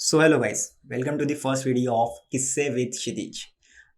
So hello guys, welcome to the first video of किस्से with Kshitij.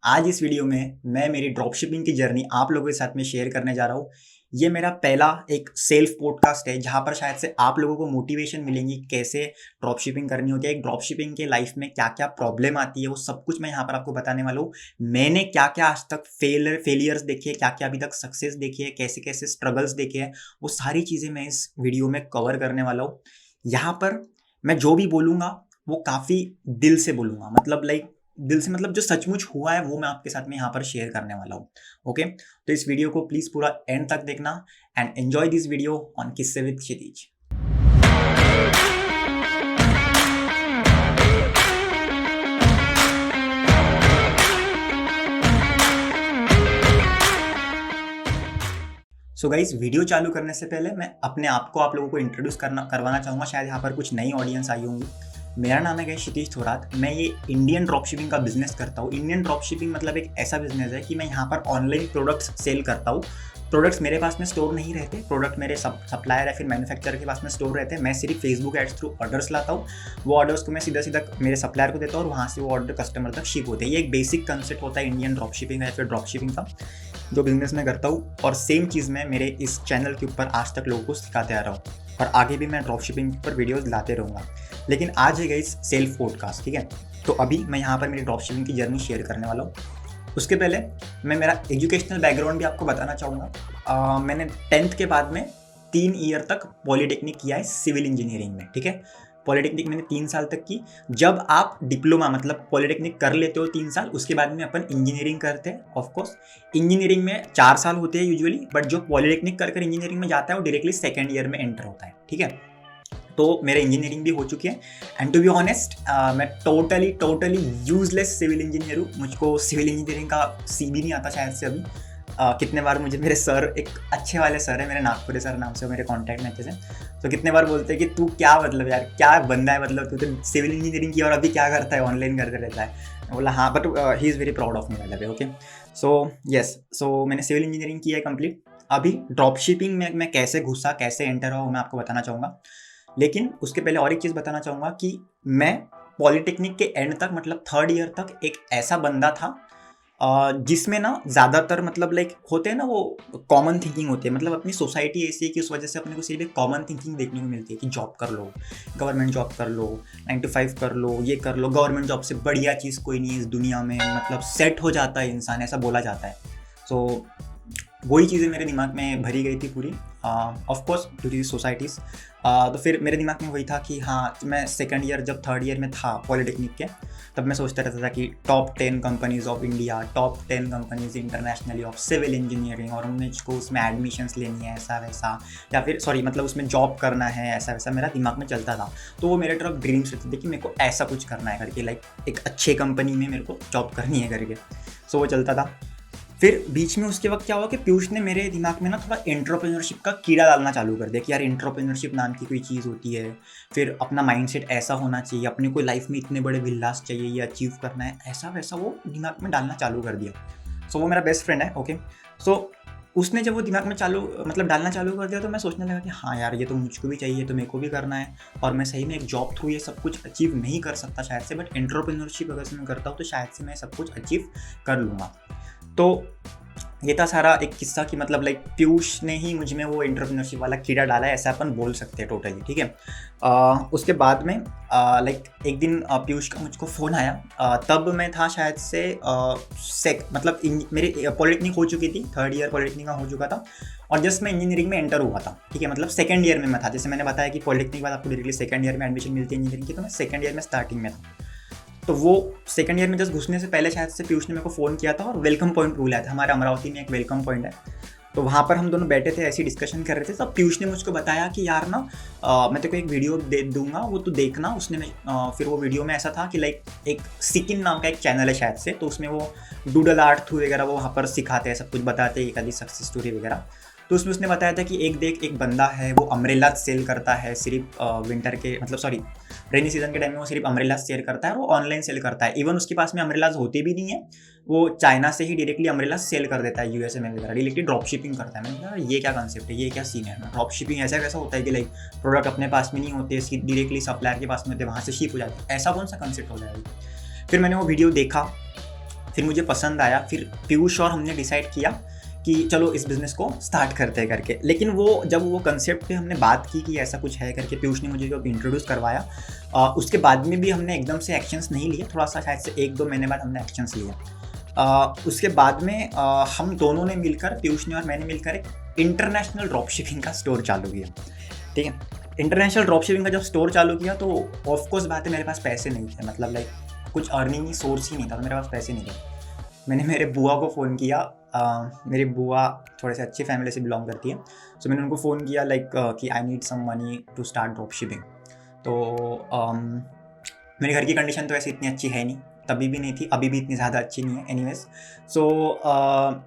आज इस video में मैं मेरी ड्रॉपशिपिंग की जर्नी आप लोगों के साथ में शेयर करने जा रहा हूँ। ये मेरा पहला एक सेल्फ पॉडकास्ट है जहाँ पर शायद से आप लोगों को मोटिवेशन मिलेंगी कैसे ड्रॉपशिपिंग करनी होती है, एक ड्रॉपशिपिंग के लाइफ में क्या क्या प्रॉब्लम आती है वो सब कुछ मैं यहाँ पर आपको बताने वाला हूँ। मैंने क्या क्या आज तक फेलियर्स देखे हैं, क्या क्या अभी तक सक्सेस देखी है, कैसे कैसे स्ट्रगल्स देखे हैं, वो सारी चीज़ें मैं इस वीडियो में कवर करने वाला हूँ। यहाँ पर मैं जो भी बोलूँगा वो काफ़ी दिल से बोलूँगा, मतलब लाइक दिल से, मतलब जो सचमुच हुआ है वो मैं आपके साथ में यहाँ पर शेयर करने वाला हूँ। ओके, तो इस वीडियो को प्लीज़ पूरा एंड तक देखना and enjoy this video on Kisse with Kshitij. So guys, video चालू करने से पहले मैं अपने आप को आप लोगों को इंट्रोड्यूस करवाना चाहूँगा। शायद यहाँ पर कुछ नई ऑडियंस आई होंगी। मेरा नाम है क्षितिज थोरात। मैं ये इंडियन ड्रॉपशिपिंग का बिजनेस करता हूँ। इंडियन ड्रॉपशिपिंग मतलब एक ऐसा बिजनेस है कि मैं यहाँ पर ऑनलाइन प्रोडक्ट्स सेल करता हूँ। प्रोडक्ट्स मेरे पास में स्टोर नहीं रहते, प्रोडक्ट मेरे सप्लायर या फिर मैन्युफैक्चरर के पास में स्टोर रहते हैं। मैं सिर्फ फेसबुक एड्स थ्रू ऑर्डर्स लाता हूँ, वो ऑर्डर्स को मैं सीधा सीधा मेरे सप्लायर को देता हूँ और वहाँ से वो ऑर्डर कस्टमर तक शिप होते हैं। ये एक बेसिक कंसेप्ट होता है इंडियन ड्रॉपशिपिंग या फिर ड्रॉपशिपिंग का, जो बिजनेस में करता हूँ। और सेम चीज़ मैं मेरे इस चैनल के ऊपर आज तक लोगों को सिखाते आ रहा हूँ और आगे भी मैं ड्रॉपशिपिंग पर वीडियोस लाते रहूँगा। लेकिन आज है गाइस सेल्फ पॉडकास्ट, ठीक है। तो अभी मैं यहाँ पर मेरी ड्रॉपशिपिंग की जर्नी शेयर करने वाला हूँ। उसके पहले मैं मेरा एजुकेशनल बैकग्राउंड भी आपको बताना चाहूँगा। मैंने 10th के बाद में 3 ईयर तक पॉलीटेक्निक किया है सिविल इंजीनियरिंग में, ठीक है। पॉलीटेक्निक मैंने 3 साल तक की। जब आप डिप्लोमा मतलब पॉलीटेक्निक कर लेते हो 3 साल, उसके बाद में अपन इंजीनियरिंग करते हैं। ऑफकोर्स इंजीनियरिंग में 4 साल होते हैं यूजुअली, बट जो पॉलीटेक्निक कर इंजीनियरिंग में जाता है वो डायरेक्टली सेकेंड ईयर में एंटर होता है, ठीक है। तो मेरा इंजीनियरिंग भी हो चुकी है एंड टू बी ऑनेस्ट मैं टोटली यूजलेस सिविल इंजीनियर हूँ। मुझको सिविल इंजीनियरिंग का सी भी नहीं आता शायद से अभी। कितने बार मुझे मेरे सर, एक अच्छे वाले सर है मेरे, नागपुरे सर नाम से मेरे कॉन्टैक्ट में अच्छे से, तो कितने बार बोलते हैं कि तू क्या, मतलब यार क्या बंदा है, मतलब तू तो सिविल इंजीनियरिंग की और अभी क्या करता है, ऑनलाइन करते रहता है। बोला हाँ, but he is very proud of me by the way. Okay, so yes, so मैंने सिविल इंजीनियरिंग किया है कंप्लीट। अभी ड्रॉपशिपिंग में मैं कैसे घुसा, कैसे एंटर हुआ, मैं आपको बताना चाहूँगा। लेकिन उसके पहले और एक चीज़ बताना चाहूँगा कि मैं पॉलीटेक्निक के एंड तक, मतलब 3rd ईयर तक एक ऐसा बंदा था जिसमें ना ज़्यादातर मतलब लाइक होते हैं ना वो कॉमन थिंकिंग होती है। मतलब अपनी सोसाइटी ऐसी है कि उस वजह से अपने को सिर्फ एक कॉमन थिंकिंग देखने को मिलती है कि जॉब कर लो, गवर्नमेंट जॉब कर लो, 9 to 5 कर लो, ये कर लो, गवर्नमेंट जॉब से बढ़िया चीज़ कोई नहीं है इस दुनिया में, मतलब सेट हो जाता है इंसान, ऐसा बोला जाता है। सो वही चीज़ें मेरे दिमाग में भरी गई थी पूरी, ऑफकोर्स ड्यू टू सोसाइटीज़। तो फिर मेरे दिमाग में वही था कि हाँ, मैं सेकंड ईयर जब 3rd ईयर में था पॉलीटेक्निक के, तब मैं सोचता रहता था कि top 10 companies of India, top 10 companies internationally of civil engineering, और मुझको उसमें एडमिशन्स लेनी है ऐसा वैसा, या फिर सॉरी मतलब उसमें जॉब करना है ऐसा वैसा, मेरा दिमाग में चलता था। तो वो मेरे तरफ ड्रीम्स रहते थे कि मेरे को ऐसा कुछ करना है करके, लाइक एक अच्छे कंपनी में मेरे को जॉब करनी है करके। सो वो चलता था। फिर बीच में उसके वक्त क्या हुआ कि पीयूष ने मेरे दिमाग में ना थोड़ा एंटरप्रेन्योरशिप का कीड़ा डालना चालू कर दिया कि यार एंटरप्रेन्योरशिप नाम की कोई चीज़ होती है, फिर अपना माइंडसेट ऐसा होना चाहिए, अपने को लाइफ में इतने बड़े विलास चाहिए, ये अचीव करना है, ऐसा वैसा वो दिमाग में डालना चालू कर दिया। सो वो मेरा बेस्ट फ्रेंड है। ओके, सो उसने जब वो दिमाग में डालना चालू कर दिया, तो मैं सोचने लगा कि हाँ यार, ये तो मुझको भी चाहिए, तो मेरे को भी करना है, और मैं सही में एक जॉब थ्रू ये सब कुछ अचीव नहीं कर सकता शायद से, बट एंटरप्रेन्योरशिप अगर से मैं करता हूँ तो शायद से मैं सब कुछ अचीव कर लूँगा। तो ये था सारा एक किस्सा कि मतलब लाइक पीयूष ने ही मुझ में वो एंटरप्रेन्योरशिप वाला कीड़ा डाला है, ऐसा अपन बोल सकते हैं टोटली, ठीक है। उसके बाद में लाइक एक दिन पीयूष का मुझको फ़ोन आया। तब मैं था शायद से मतलब मेरी पॉलीटेक्निक हो चुकी थी, 3rd ईयर पॉलीटेक्निक का हो चुका था, और जस्ट मैं इंजीनियरिंग में एंटर हुआ था, ठीक है। मतलब 2nd ईयर में मैं था, जैसे मैंने बताया कि पॉलीटेक्निक के बाद आपको डायरेक्टली 2nd ईयर में एडमिशन मिलती है इंजीनियरिंग की, तो मैं 2nd ईयर में स्टार्टिंग में था। तो वो 2nd ईयर में जस्ट घुसने से पहले शायद से पीयूष ने मेरे को फ़ोन किया था और वेलकम पॉइंट बुलाया था। हमारे अमरावती में एक वेलकम पॉइंट है, तो वहाँ पर हम दोनों बैठे थे, ऐसी डिस्कशन कर रहे थे। तब पीयूष ने मुझको बताया कि यार ना मैं तेरे को एक वीडियो दे दूंगा, वो तू देखना। उसने फिर वो वीडियो में ऐसा था कि लाइक एक सिकिन नाम का एक चैनल है शायद से, तो उसमें वो डूडल आर्ट थ्रू वगैरह वो वहाँ पर सिखाते हैं, सब कुछ बताते हैं, एक आधी सक्सेस स्टोरी वगैरह। तो उसमें उसने बताया था कि एक बंदा है, वो अम्ब्रेला सेल करता है सिर्फ विंटर के मतलब सॉरी रेनी सीजन के टाइम में वो सिर्फ अम्ब्रेला सेल करता है और वो ऑनलाइन सेल करता है। इवन उसके पास में अम्ब्रेलाज होती भी नहीं है, वो चाइना से ही डायरेक्टली अम्ब्रेला सेल कर देता है यूएसए में वगैरह, डायरेक्टली ड्रॉप शिपिंग करता है। मैंने कहा ये क्या कंसेप्ट है, ये क्या सीन है, ड्रॉप शिपिंग ऐसा कैसा होता है कि लाइक प्रोडक्ट अपने पास में नहीं होते, डायरेक्टली सप्लायर के पास में होते, वहाँ से शिप हो जाते हैं, ऐसा कौन सा कंसेप्ट हो जाएगा। फिर मैंने वो वीडियो देखा, फिर मुझे पसंद आया, फिर पीयूष और हमने डिसाइड किया कि चलो इस बिज़नेस को स्टार्ट करते हैं करके। लेकिन वो जब वो कंसेप्ट पे हमने बात की कि ऐसा कुछ है करके, पीयूष ने मुझे जब इंट्रोड्यूस करवाया, उसके बाद में भी हमने एकदम से एक्शंस नहीं लिए, थोड़ा सा शायद से 1-2 महीने बाद हमने एक्शंस लिया। उसके बाद में हम दोनों ने मिलकर, पीयूष ने और मैंने मिलकर एक इंटरनेशनल ड्रॉप शिपिंग का स्टोर चालू किया। ठीक है, इंटरनेशनल ड्रॉप शिपिंग का जब स्टोर चालू किया तो ऑफकोर्स बात है मेरे पास पैसे नहीं थे, मतलब लाइक कुछ अर्निंग सोर्स ही नहीं था, तो मेरे पास पैसे नहीं थे। मैंने मेरे बुआ को फ़ोन किया, मेरी बुआ थोड़े से अच्छी फैमिली से बिलोंग करती है, सो मैंने उनको फ़ोन किया लाइक कि I need some money to start dropshipping. तो मेरे घर की कंडीशन तो ऐसी इतनी अच्छी है नहीं, तभी भी नहीं थी, अभी भी इतनी ज़्यादा अच्छी नहीं है एनीवेज। सो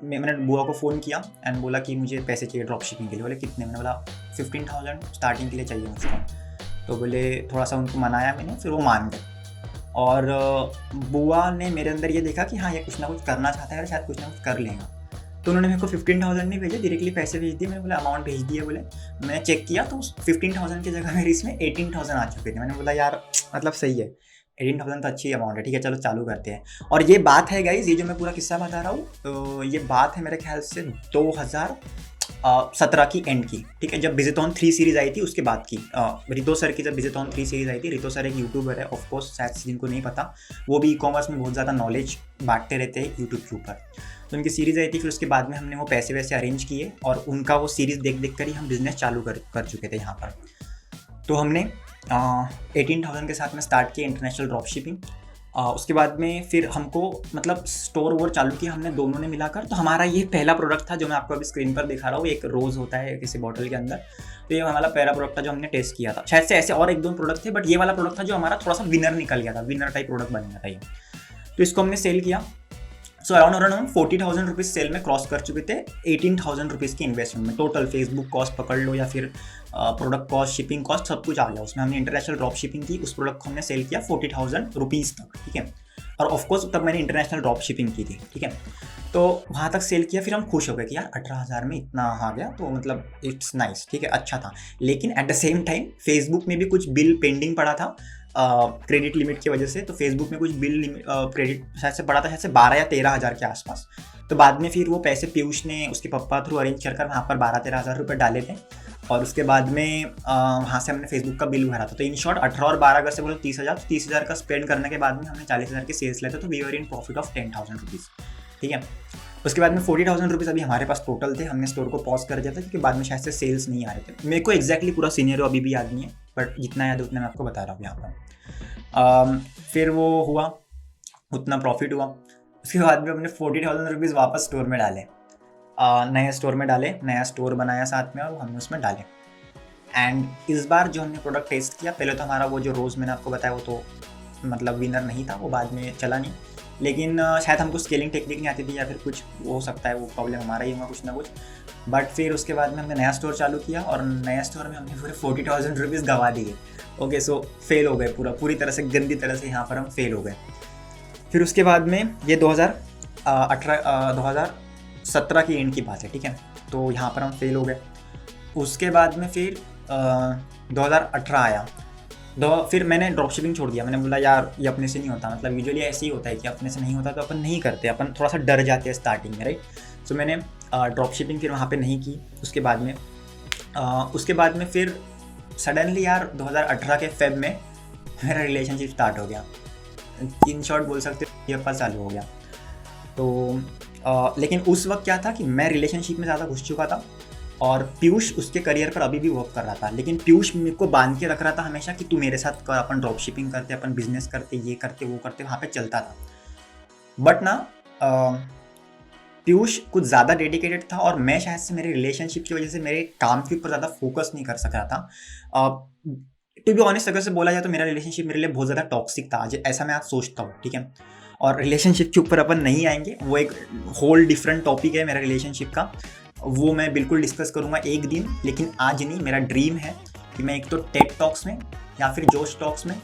मैंने बुआ को फ़ोन किया एंड बोला कि मुझे पैसे चाहिए ड्रॉप शिपिंग के लिए। बोले कितने, मैंने बोला 15,000 स्टार्टिंग के लिए चाहिए मुझको। तो बोले, थोड़ा सा उनको मनाया मैंने, फिर वो मान गए। और बुआ ने मेरे अंदर ये देखा कि हाँ ये कुछ ना कुछ करना चाहता है, शायद कुछ ना कुछ कर लेगा, तो उन्होंने मेरे को 15,000 नहीं भेजे, डायरेक्टली पैसे भेज दिए। मैंने बोला अमाउंट भेज दिए, बोले मैंने चेक किया तो 15,000 की जगह मेरे इसमें 18,000 आ चुके थे। मैंने बोला यार मतलब सही है, 18,000 तो अच्छी अमाउंट है, ठीक है चलो चालू करते हैं। और ये बात है गाइज, ये जो मैं पूरा किस्सा बता रहा हूँ, तो ये बात है मेरे ख्याल से 2017 की एंड की, ठीक है, जब विजिटॉन 3 सीरीज़ आई थी उसके बाद की। रितो सर की जब विजिटॉन 3 सीरीज़ आई थी, रितो सर एक यूट्यूबर है ऑफकोर्स, शायद जिनको नहीं पता, वो भी ई कॉमर्स में बहुत ज़्यादा नॉलेज बांटते रहते हैं यूट्यूब के ऊपर। तो उनकी सीरीज़ आई थी, फिर उसके बाद में हमने वो पैसे वैसे अरेंज किए और उनका वो सीरीज़ देख कर ही हम बिज़नेस चालू कर चुके थे यहाँ पर। तो हमने 18,000 के साथ में स्टार्ट किया इंटरनेशनल ड्रॉप शिपिंग। उसके बाद में फिर हमको मतलब स्टोर वोर चालू किया हमने दोनों ने मिलाकर। तो हमारा ये पहला प्रोडक्ट था जो मैं आपको अभी स्क्रीन पर दिखा रहा हूँ, एक रोज़ होता है किसी बॉटल के अंदर, तो ये हमारा पहला प्रोडक्ट था जो हमने टेस्ट किया था। शायद से ऐसे और 1-2 प्रोडक्ट थे, बट ये वाला प्रोडक्ट था जो हमारा थोड़ा सा विनर निकल गया था, विनर टाइप प्रोडक्ट बन गया था ये। तो इसको हमने सेल किया। सो अराउंड हम 40,000 रुपीज़ सेल में क्रॉस कर चुके थे 18,000 रुपीज़ की इन्वेस्टमेंट में। टोटल फेसबुक कॉस्ट पकड़ लो या फिर प्रोडक्ट कॉस्ट, शिपिंग कॉस्ट, सब कुछ आ गया उसमें। हमने इंटरनेशनल ड्रॉप शिपिंग की, उस प्रोडक्ट को हमने सेल किया 40,000 रुपीज़ तक, ठीक है। और ऑफकोर्स तब मैंने इंटरनेशनल ड्रॉप शिपिंग की थी, ठीक है। तो वहाँ तक सेल किया, फिर हम खुश हो गए कि यार 18,000 में इतना आ गया, तो मतलब इट्स नाइस, ठीक है, अच्छा था। लेकिन at the same time Facebook में भी कुछ बिल पेंडिंग पड़ा था क्रेडिट लिमिट की वजह से। तो फेसबुक में कुछ बिल क्रेडिट शायद से पड़ा था, शायद से 12 या 13,000 के आसपास। तो बाद में फिर वो पैसे पीयूष ने उसके पापा थ्रू अरेंज कर वहाँ पर 12-13,000 रुपये डाले थे, और उसके बाद में वहाँ से हमने फेसबुक का बिल भरा था। तो इन शॉर्ट 18 और 12 अगर से बोलो 30,000, 30,000 का स्पेंड करने के बाद में हमने 40,000 की सेल्स लेते, तो we were in profit of 10,000 rupees, ठीक है। उसके बाद में 40,000 रुपीज़ अभी हमारे पास टोटल थे। हमने स्टोर को पॉज कर दिया था क्योंकि बाद में शायद से सेल्स नहीं आ रहे थे। मेरे को एक्जैक्टली पूरा सीनियर अभी भी याद नहीं है, बट जितना याद है उतना मैं आपको बता रहा हूँ यहाँ पर। फिर वो हुआ, उतना प्रॉफिट हुआ। उसके बाद में हमने 40,000 रुपीज़ वापस स्टोर में डाले, नए स्टोर में डाले, नया स्टोर बनाया साथ में और हमने उसमें डाले। एंड इस बार जो हमने प्रोडक्ट टेस्ट किया, पहले तो हमारा वो जो रोज़ मैंने आपको बताया वो तो मतलब विनर नहीं था, वो बाद में चला नहीं। लेकिन शायद हमको स्केलिंग टेक्निक नहीं आती थी या फिर कुछ हो सकता है, वो प्रॉब्लम हमारा ही होगा कुछ ना कुछ। बट फिर उसके बाद में हमने नया स्टोर चालू किया और नया स्टोर में हमने पूरे 40,000 रुपीज़ गंवा दिए। ओके, सो फेल हो गए पूरी तरह से, गंदी तरह से यहाँ पर हम फेल हो गए। फिर उसके बाद में ये 2017 की एंड की बात है, ठीक है। तो यहाँ पर हम फेल हो गए। उसके बाद में फिर 2018 आया, फिर मैंने ड्रॉप शिपिंग छोड़ दिया। मैंने बोला यार ये अपने से नहीं होता, मतलब यूजुअली ऐसे ही होता है कि अपने से नहीं होता तो अपन नहीं करते, अपन थोड़ा सा डर जाते हैं स्टार्टिंग में, राइट। सो मैंने ड्रॉप शिपिंग फिर वहाँ पे नहीं की। उसके बाद में फिर सडनली यार 2018 के फेब में मेरा रिलेशनशिप स्टार्ट हो गया। इन शॉर्ट बोल सकते हो ये चालू हो गया। तो लेकिन उस वक्त क्या था कि मैं रिलेशनशिप में ज़्यादा घुस चुका था और पीयूष उसके करियर पर अभी भी वर्क कर रहा था। लेकिन पीयूष मेरे को बांध के रख रहा था हमेशा कि तू मेरे साथ कर, अपन ड्रॉप शिपिंग करते, अपन बिजनेस करते, ये करते वो करते, वहाँ पे चलता था। बट ना पीयूष कुछ ज़्यादा डेडिकेटेड था और मैं शायद से मेरे रिलेशनशिप की वजह से मेरे काम के ऊपर ज़्यादा फोकस नहीं कर सक रहा था। टू बी ऑनेस्ट अगर से बोला जाए तो मेरा रिलेशनशिप मेरे लिए बहुत ज़्यादा टॉक्सिक था, आज ऐसा मैं आज सोचता हूँ, ठीक है। और रिलेशनशिप के ऊपर अपन नहीं आएंगे, वो एक होल डिफरेंट टॉपिक है मेरा रिलेशनशिप का। वो मैं बिल्कुल डिस्कस करूँगा एक दिन, लेकिन आज नहीं। मेरा ड्रीम है कि मैं एक तो टेड टॉक्स में या फिर जोश टॉक्स में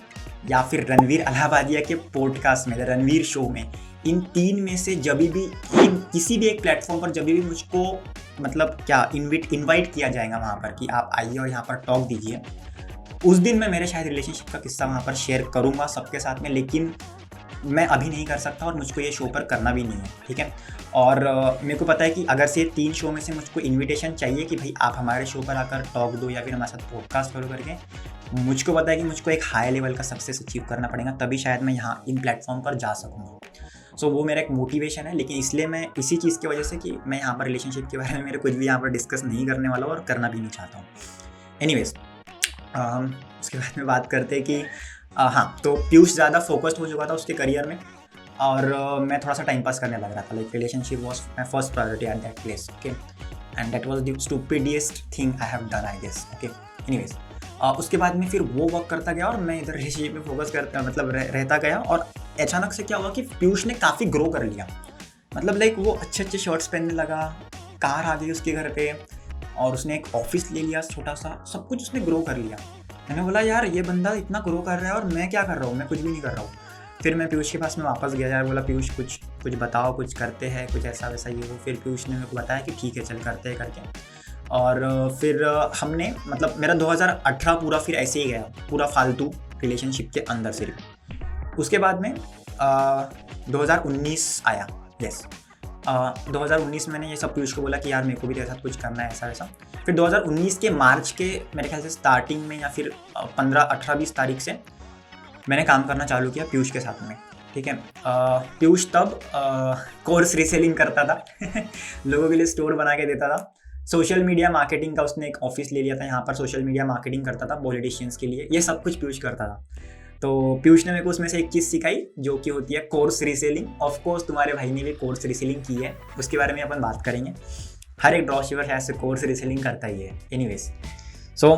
या फिर रणवीर अलाहाबादिया के पॉडकास्ट में, रणवीर शो में, इन 3 में से जब भी किसी भी एक प्लेटफॉर्म पर जब भी मुझको मतलब क्या इनवाइट किया जाएगा वहाँ पर कि आप आइए और यहाँ पर टॉक दीजिए, उस दिन मैं मेरे शायद रिलेशनशिप का किस्सा वहाँ पर शेयर करूँगा सबके साथ में। लेकिन मैं अभी नहीं कर सकता और मुझको ये शो पर करना भी नहीं है, ठीक है। और मेरे को पता है कि अगर से 3 शो में से मुझको इनविटेशन चाहिए कि भाई आप हमारे शो पर आकर टॉक दो या फिर हमारे साथ पॉडकास्ट करो करके, मुझको पता है कि मुझको एक हाई लेवल का सक्सेस अचीव करना पड़ेगा, तभी शायद मैं यहाँ इन प्लेटफॉर्म पर जा सकूँगा। सो वो मेरा एक मोटिवेशन है। लेकिन इसलिए मैं इसी चीज़ की वजह से कि मैं यहाँ पर रिलेशनशिप के बारे में मेरे कुछ भी यहाँ पर डिस्कस नहीं करने वाला हूँ और करना भी नहीं चाहता हूँ। एनीवेज, उसके बाद में बात करते हैं कि हाँ, तो पीयूष ज़्यादा फोकस्ड हो चुका था उसके करियर में और मैं थोड़ा सा टाइम पास करने लग रहा था। Like relationship was my first priority at that place, okay, and that was the stupidest thing I have done, I guess, okay. Anyways, उसके बाद में फिर वो वर्क करता गया और मैं इधर रिलेशनशिप में फोकस करता रहता गया। और अचानक से क्या हुआ कि पीयूष ने काफ़ी ग्रो कर लिया। मतलब लाइक वो अच्छे शर्ट्स पहनने लगा, कार आ गई उसके घर पे और उसने एक ऑफिस ले लिया छोटा सा, सब कुछ उसने ग्रो कर लिया। मैंने बोला यार ये बंदा इतना ग्रो कर रहा है और मैं क्या कर रहा हूँ, मैं कुछ भी नहीं कर रहा हूँ। फिर मैं पीयूष के पास में वापस गया यार, बोला पीयूष कुछ बताओ, कुछ करते हैं, कुछ ऐसा वैसा ये वो। फिर पीयूष ने मेरे को बताया कि ठीक है चल करते हैं करके। और फिर हमने मतलब मेरा 2018 पूरा फिर ऐसे ही गया, पूरा फालतू रिलेशनशिप के अंदर सिर्फ। उसके बाद में 2019 आया, यस, 2019 में मैंने ये सब पीयूष को बोला कि यार मेरे को भी तेरे साथ कुछ करना है ऐसा वैसा। फिर 2019 के मार्च के मेरे ख्याल से स्टार्टिंग में या फिर 15, 18, 20 तारीख से मैंने काम करना चालू किया पीयूष के साथ में, ठीक है। पीयूष तब कोर्स रीसेलिंग करता था लोगों के लिए स्टोर बना के देता था। सोशल मीडिया मार्केटिंग का उसने एक ऑफिस ले लिया था, यहाँ पर सोशल मीडिया मार्केटिंग करता था पॉलिटिशियंस के लिए, ये सब कुछ पीयूष करता था। तो पीयूष ने मेरे को उसमें से एक चीज़ सिखाई जो कि होती है कोर्स रीसेलिंग। ऑफ कोर्स तुम्हारे भाई ने भी कोर्स रीसेलिंग की है, उसके बारे में अपन बात करेंगे। हर एक ड्रॉपशिपर शायद से कोर्स रीसेलिंग करता ही है। एनीवेज, सो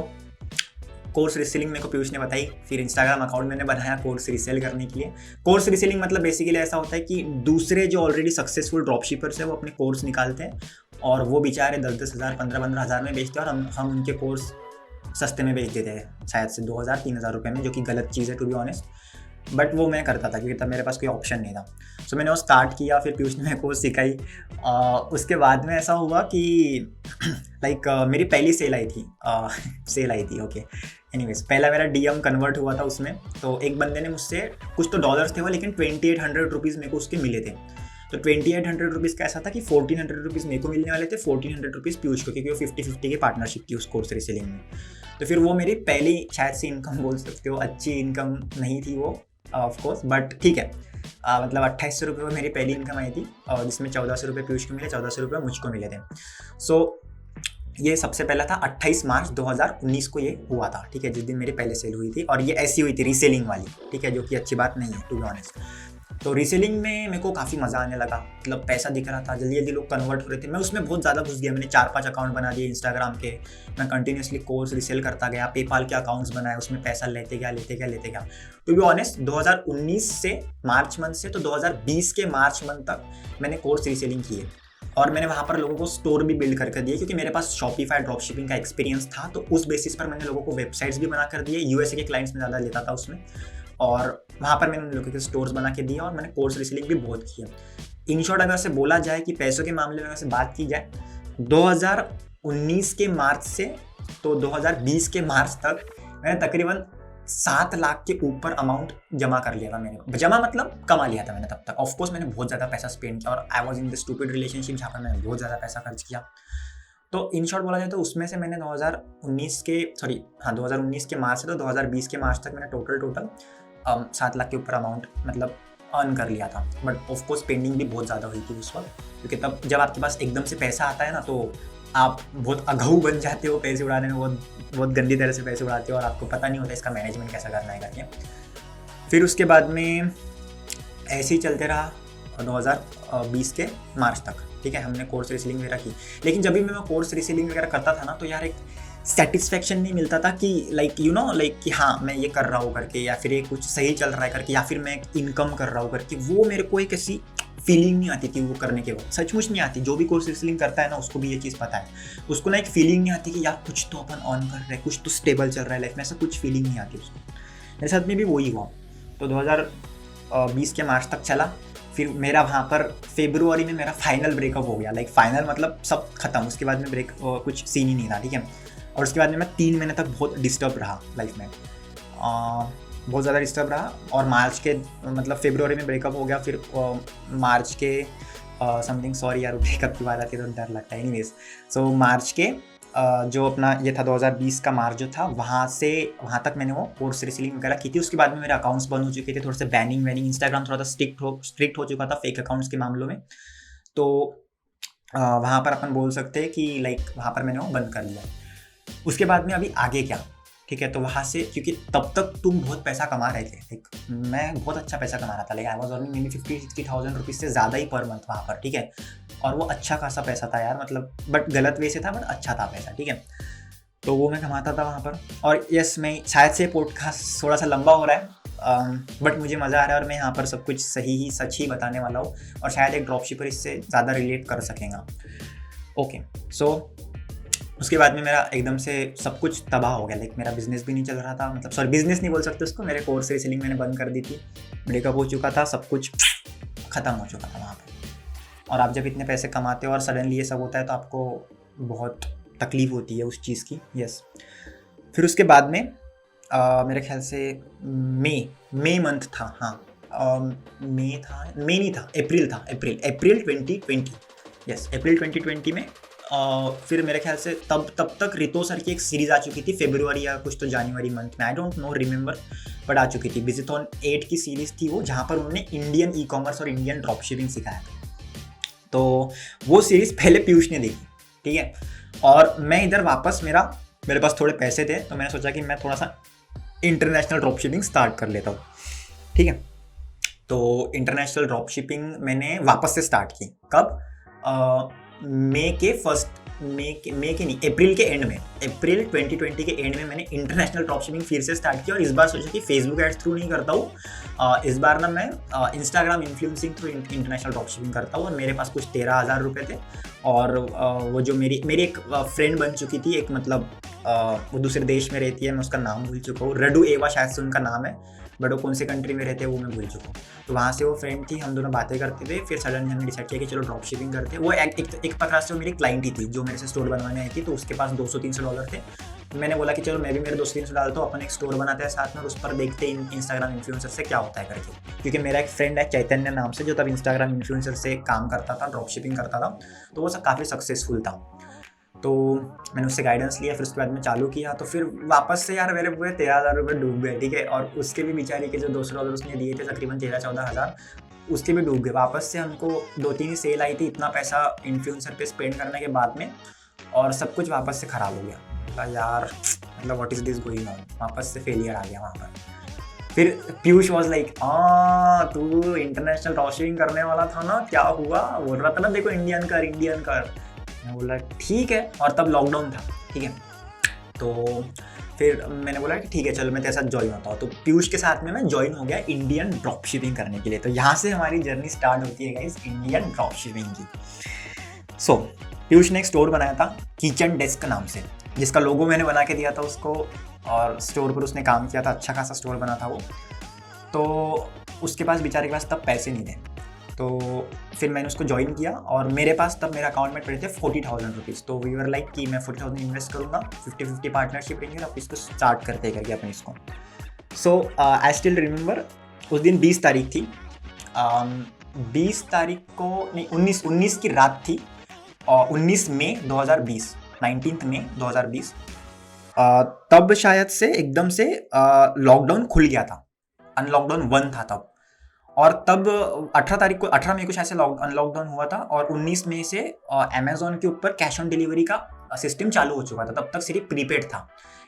कोर्स रीसेलिंग मेरे को पीयूष ने बताई। फिर इंस्टाग्राम अकाउंट मैंने बनाया कोर्स रीसेल करने के लिए। कोर्स रीसेलिंग मतलब बेसिकली ऐसा होता है कि दूसरे जो ऑलरेडी सक्सेसफुल ड्रॉपशिपर्स है वो अपने कोर्स निकालते हैं और वो बेचारे 10-10 हज़ार 15-15 हज़ार में बेचते हैं और हम उनके कोर्स सस्ते में बेच देते हैं, शायद से 2,000-3,000 रुपये में, जो कि गलत चीज़ है टू बी ऑनेस्ट। बट वो मैं करता था क्योंकि तब मेरे पास कोई ऑप्शन नहीं था। सो मैंने वो स्टार्ट किया, फिर पीयूष ने मेरे को सिखाई। उसके बाद में ऐसा हुआ कि लाइक मेरी पहली सेल आई थी, ओके। एनीवेज, पहला मेरा डीएम कन्वर्ट हुआ था उसमें। तो एक बंदे ने मुझसे, कुछ तो डॉलर्स थे वो, लेकिन 2800 रुपीज़ मेरे को उसके मिले थे। तो 2800 रुपीज़ का ऐसा था कि 1400 रुपीज़ मेरे को मिलने वाले थे, 1400 रुपीज़ पीयूष को, क्योंकि वो 50-50 की पार्टनरशिप थी उस कोर्स रीसेलिंग में। तो फिर वो मेरी पहली शायद से इनकम बोल सकते हो, अच्छी इनकम नहीं थी वो ऑफ कोर्स, बट ठीक है। मतलब 2800 रुपये वो मेरी पहली इनकम आई थी और जिसमें 1400 रुपये पीयूष को मिले, 1400 रुपये मुझको मिले थे। सो ये सबसे पहला था 28 मार्च 2019 को ये हुआ था, ठीक है, जिस दिन मेरी पहले सेल हुई थी। और ये ऐसी हुई थी रीसेलिंग वाली, ठीक है, जो कि अच्छी बात नहीं है टू बी ऑनेस्ट। तो रीसेलिंग में मेरे को काफ़ी मज़ा आने लगा, मतलब पैसा दिख रहा था, जल्दी जल्दी लोग कन्वर्ट हो रहे थे। मैं उसमें बहुत ज़्यादा घुस गया, मैंने 4-5 अकाउंट बना दिए इंस्टाग्राम के। मैं कंटिन्यूसली कोर्स रीसेल करता गया, पेपाल के अकाउंट्स बनाए, उसमें पैसा लेते गया। टू बी ऑनेस्ट 2019 से मार्च मंथ से तो 2020 के मार्च मंथ तक मैंने कोर्स रीसेलिंग की है और मैंने वहाँ पर लोगों को स्टोर भी बिल्ड करके दिए, क्योंकि मेरे पास शॉपिफाई ड्रॉपशिपिंग का एक्सपीरियंस था। तो उस बेसिस पर मैंने लोगों को वेबसाइट्स भी बना कर दिए, यूएसए के क्लाइंट्स में ज़्यादा लेता था उसमें, और वहाँ पर मैंने लोगों के स्टोर्स बना के दिया और मैंने कोर्स रीसेलिंग भी बहुत किया। इन शॉर्ट अगर से बोला जाए कि पैसों के मामले में अगर से बात की जाए, 2019 के मार्च से तो 2020 के मार्च तक मैंने तकरीबन 7 लाख के ऊपर अमाउंट जमा कर लिया था मैंने। जमा मतलब कमा लिया था मैंने तब तक। ऑफकोर्स मैंने बहुत ज़्यादा पैसा स्पेंड किया और I was in the stupid relationship जहाँ पर मैंने बहुत ज़्यादा पैसा खर्च किया। तो इन शॉर्ट बोला जाए तो उसमें से मैंने 2019 के मार्च से तो 2020 के मार्च तक मैंने टोटल 7 लाख के ऊपर अमाउंट मतलब अर्न कर लिया था। बट ऑफकोर्स स्पेंडिंग भी बहुत ज़्यादा हुई थी उस वक्त, क्योंकि तब जब आपके पास एकदम से पैसा आता है ना, तो आप बहुत अघऊ बन जाते हो पैसे उड़ाने में, बहुत गंदी तरह से पैसे उड़ाते हो और आपको पता नहीं होता इसका मैनेजमेंट कैसा करना है करके। फिर उसके बाद में ऐसे ही चलते रहा 2020 के मार्च तक, ठीक है। हमने कोर्स रीसेलिंग वगैरह की, लेकिन जब भी मैं कोर्स रीसेलिंग वगैरह करता था ना, तो यार एक सेटिस्फेक्शन नहीं मिलता था कि लाइक कि हाँ मैं ये कर रहा हूँ करके, या फिर ये कुछ सही चल रहा है करके, या फिर मैं इनकम कर रहा हूँ करके। वो मेरे को एक ऐसी फीलिंग नहीं आती थी वो करने के बाद, सचमुच नहीं आती। जो भी कोर्स रेसलिंग करता है ना उसको भी ये चीज़ पता है, उसको ना एक फीलिंग नहीं आती कि यार कुछ तो अपन ऑन कर रहे हैं, कुछ तो स्टेबल चल रहा है लाइफ में, ऐसा कुछ फीलिंग नहीं आती उसको। मेरे साथ में भी वही हुआ। तो 2020 के मार्च तक चला, फिर मेरा वहाँ पर फेब्रुआरी में मेरा फाइनल ब्रेकअप हो गया। लाइक फाइनल मतलब सब खत्म, उसके बाद में कुछ सीन ही नहीं था, ठीक है। और उसके बाद में मैं 3 महीने तक बहुत डिस्टर्ब रहा लाइफ में, बहुत ज़्यादा डिस्टर्ब रहा। और मार्च के मतलब फेब्रुआरी में ब्रेकअप हो गया, फिर मार्च के समथिंग, सॉरी यार ब्रेकअप की बात आती है तो डर लगता है। एनीवेज, सो मार्च के जो अपना ये था 2020 का मार्च जो था, वहाँ तक मैंने वो कोर्स रेसलिंग वगैरह की थी। उसके बाद में मेरे अकाउंट्स बंद हो चुके थे, थोड़े से बैनिंग वैनिंग, इंस्टाग्राम थोड़ा सा स्ट्रिक्ट हो चुका था फेक अकाउंट्स के मामलों में। तो वहाँ पर अपन बोल सकते हैं कि लाइक वहाँ पर मैंने वो बंद कर लिया। उसके बाद में अभी आगे क्या, ठीक है। तो वहाँ से, क्योंकि तब तक तुम बहुत पैसा कमा रहे थे, लाइक मैं बहुत अच्छा पैसा कमा रहा था, like I was earning maybe 50-60,000 rupees से ज़्यादा ही पर मंथ वहाँ पर, ठीक है। और वो अच्छा खासा पैसा था यार, मतलब बट गलत वे से था, बट अच्छा था पैसा, ठीक है। तो वो मैं कमाता था वहाँ पर। और यस, मैं शायद से पॉडकास्ट थोड़ा सा लंबा हो रहा है, बट मुझे मज़ा आ रहा है और मैं यहाँ पर सब कुछ सच ही बताने वाला हूँ, और शायद एक ड्रॉपशिपर इससे ज़्यादा रिलेट कर सकेगा। ओके, सो उसके बाद में मेरा एकदम से सब कुछ तबाह हो गया। लाइक मेरा बिजनेस भी नहीं चल रहा था, मतलब सॉरी बिजनेस नहीं बोल सकते उसको, मेरे कोर्स रेसलिंग मैंने बंद कर दी थी, ब्रेकअप हो चुका था, सब कुछ ख़त्म हो चुका था वहाँ पर। और आप जब इतने पैसे कमाते हो और सडनली ये सब होता है तो आपको बहुत तकलीफ़ होती है उस चीज़ की। यस, फिर उसके बाद में मेरे ख्याल से मई मंथ था, हाँ मई नहीं था, अप्रैल 2020, यस अप्रैल 2020 में फिर मेरे ख्याल से तब तक रितो सर की एक सीरीज़ आ चुकी थी, फरवरी या कुछ तो जनवरी मंथ में, I don't know remember, but आ चुकी थी। बिजिथॉन 8 की सीरीज़ थी वो, जहाँ पर उन्होंने इंडियन ई कॉमर्स और इंडियन ड्रॉप शिपिंग सिखाया था। तो वो सीरीज़ पहले पीयूष ने देखी, ठीक है। और मैं इधर वापस मेरे पास थोड़े पैसे थे, तो मैंने सोचा कि मैं थोड़ा सा इंटरनेशनल ड्रॉप शिपिंग स्टार्ट कर लेता हूँ, ठीक है। तो इंटरनेशनल ड्रॉप शिपिंग मैंने वापस से स्टार्ट की, कब? अप्रैल के एंड में, अप्रैल 2020 के एंड में मैंने इंटरनेशनल ड्रॉप शिपिंग फिर से स्टार्ट किया। और इस बार सोचा कि फेसबुक एड्स थ्रू नहीं करता हूँ, इस बार ना मैं Instagram influencing through international drop shipping करता हूँ। और मेरे पास कुछ 13,000 रुपये थे, और वो जो मेरी एक फ्रेंड बन चुकी थी, एक मतलब वो दूसरे देश में रहती है, मैं उसका नाम भूल चुका हूँ, रडू एवा शायद से उनका नाम है, बट वो कौन से कंट्री में रहते हैं वो मैं भूल चुका हूँ। तो वहाँ से वो फ्रेंड थी, हम दोनों बातें करते थे, फिर सडनली हमने डिसाइड किया कि चलो ड्रॉप शिपिंग करते हैं। वो एक प्रकार से वो मेरी क्लाइंट ही थी, जो मेरे से स्टोर बनवाने आई थी, तो उसके पास $200-300 थे। मैंने बोला कि चलो मैं भी मेरे $200-300 डालता हूँ, अपन एक स्टोर बनाते हैं साथ में, और उस पर देखते हैं इंस्टाग्राम इन्फ्लुएंसर से क्या होता है करके। क्योंकि मेरा एक फ्रेंड है चैतन्य नाम से, जो तब इंस्टाग्राम इन्फ्लुएंसर से काम करता था, ड्रॉप शिपिंग करता था, तो वो सब काफ़ी सक्सेसफुल था। तो मैंने उससे गाइडेंस लिया, फिर उसके बाद में चालू किया। तो फिर वापस से यार मेरे पूरे 13,000 रुपये डूब गए, ठीक है। और उसके भी बेचारे के जो $200 उसने दिए थे, तकरीबन 13-14 हज़ार, उसके भी डूब गए। वापस से हमको 2-3 ही सेल आई थी, इतना पैसा इन्फ्लुएंसर पे स्पेंड करने के बाद में, और सब कुछ वापस से ख़राब हो गया। यार मतलब what is this going on, वापस से फेलियर आ गया वहाँ पर। फिर पीयूष वॉज लाइक, तू इंटरनेशनल ड्रॉप शिपिंग करने वाला था ना, क्या हुआ? बोल रहा था ना देखो इंडियन कर। मैं बोला ठीक है, और तब लॉकडाउन था, ठीक है। तो फिर मैंने बोला कि ठीक है चलो मैं तेरे साथ ज्वाइन होता हूँ। तो पीयूष के साथ में मैं ज्वाइन हो गया इंडियन ड्रॉप शिपिंग करने के लिए। तो यहाँ से हमारी जर्नी स्टार्ट होती है गाइस इंडियन ड्रॉप शिपिंग की। सो पीयूष ने एक स्टोर बनाया था किचन डेस्क नाम से, जिसका लोगो मैंने बना के दिया था उसको, और स्टोर पर उसने काम किया था, अच्छा खासा स्टोर बना था वो। तो उसके पास बेचारे के पास तब पैसे नहीं थे, तो फिर मैंने उसको ज्वाइन किया, और मेरे पास तब मेरे अकाउंट में पड़े थे 40,000 रुपीज़। तो वी वर लाइक कि मैं 40,000 इन्वेस्ट करूँगा, 50-50 पार्टनरशिप रहेंगे, और इसको स्टार्ट करते करके अपन इसको। सो आई स्टिल रिमेंबर उस दिन 20 तारीख थी, 20 तारीख को नहीं 19 की रात थी, 19 मई 2020, 19 मई 2020, तब शायद से एकदम से लॉकडाउन खुल गया था, अनलॉकडाउन 1 था तब। और तब 18 मई को शायद से अनलॉकडाउन हुआ था, और 19 मई से अमेजोन के ऊपर कैश ऑन डिलीवरी का सिस्टम चालू हो चुका था। तब तक सिर्फ प्रीपेड था।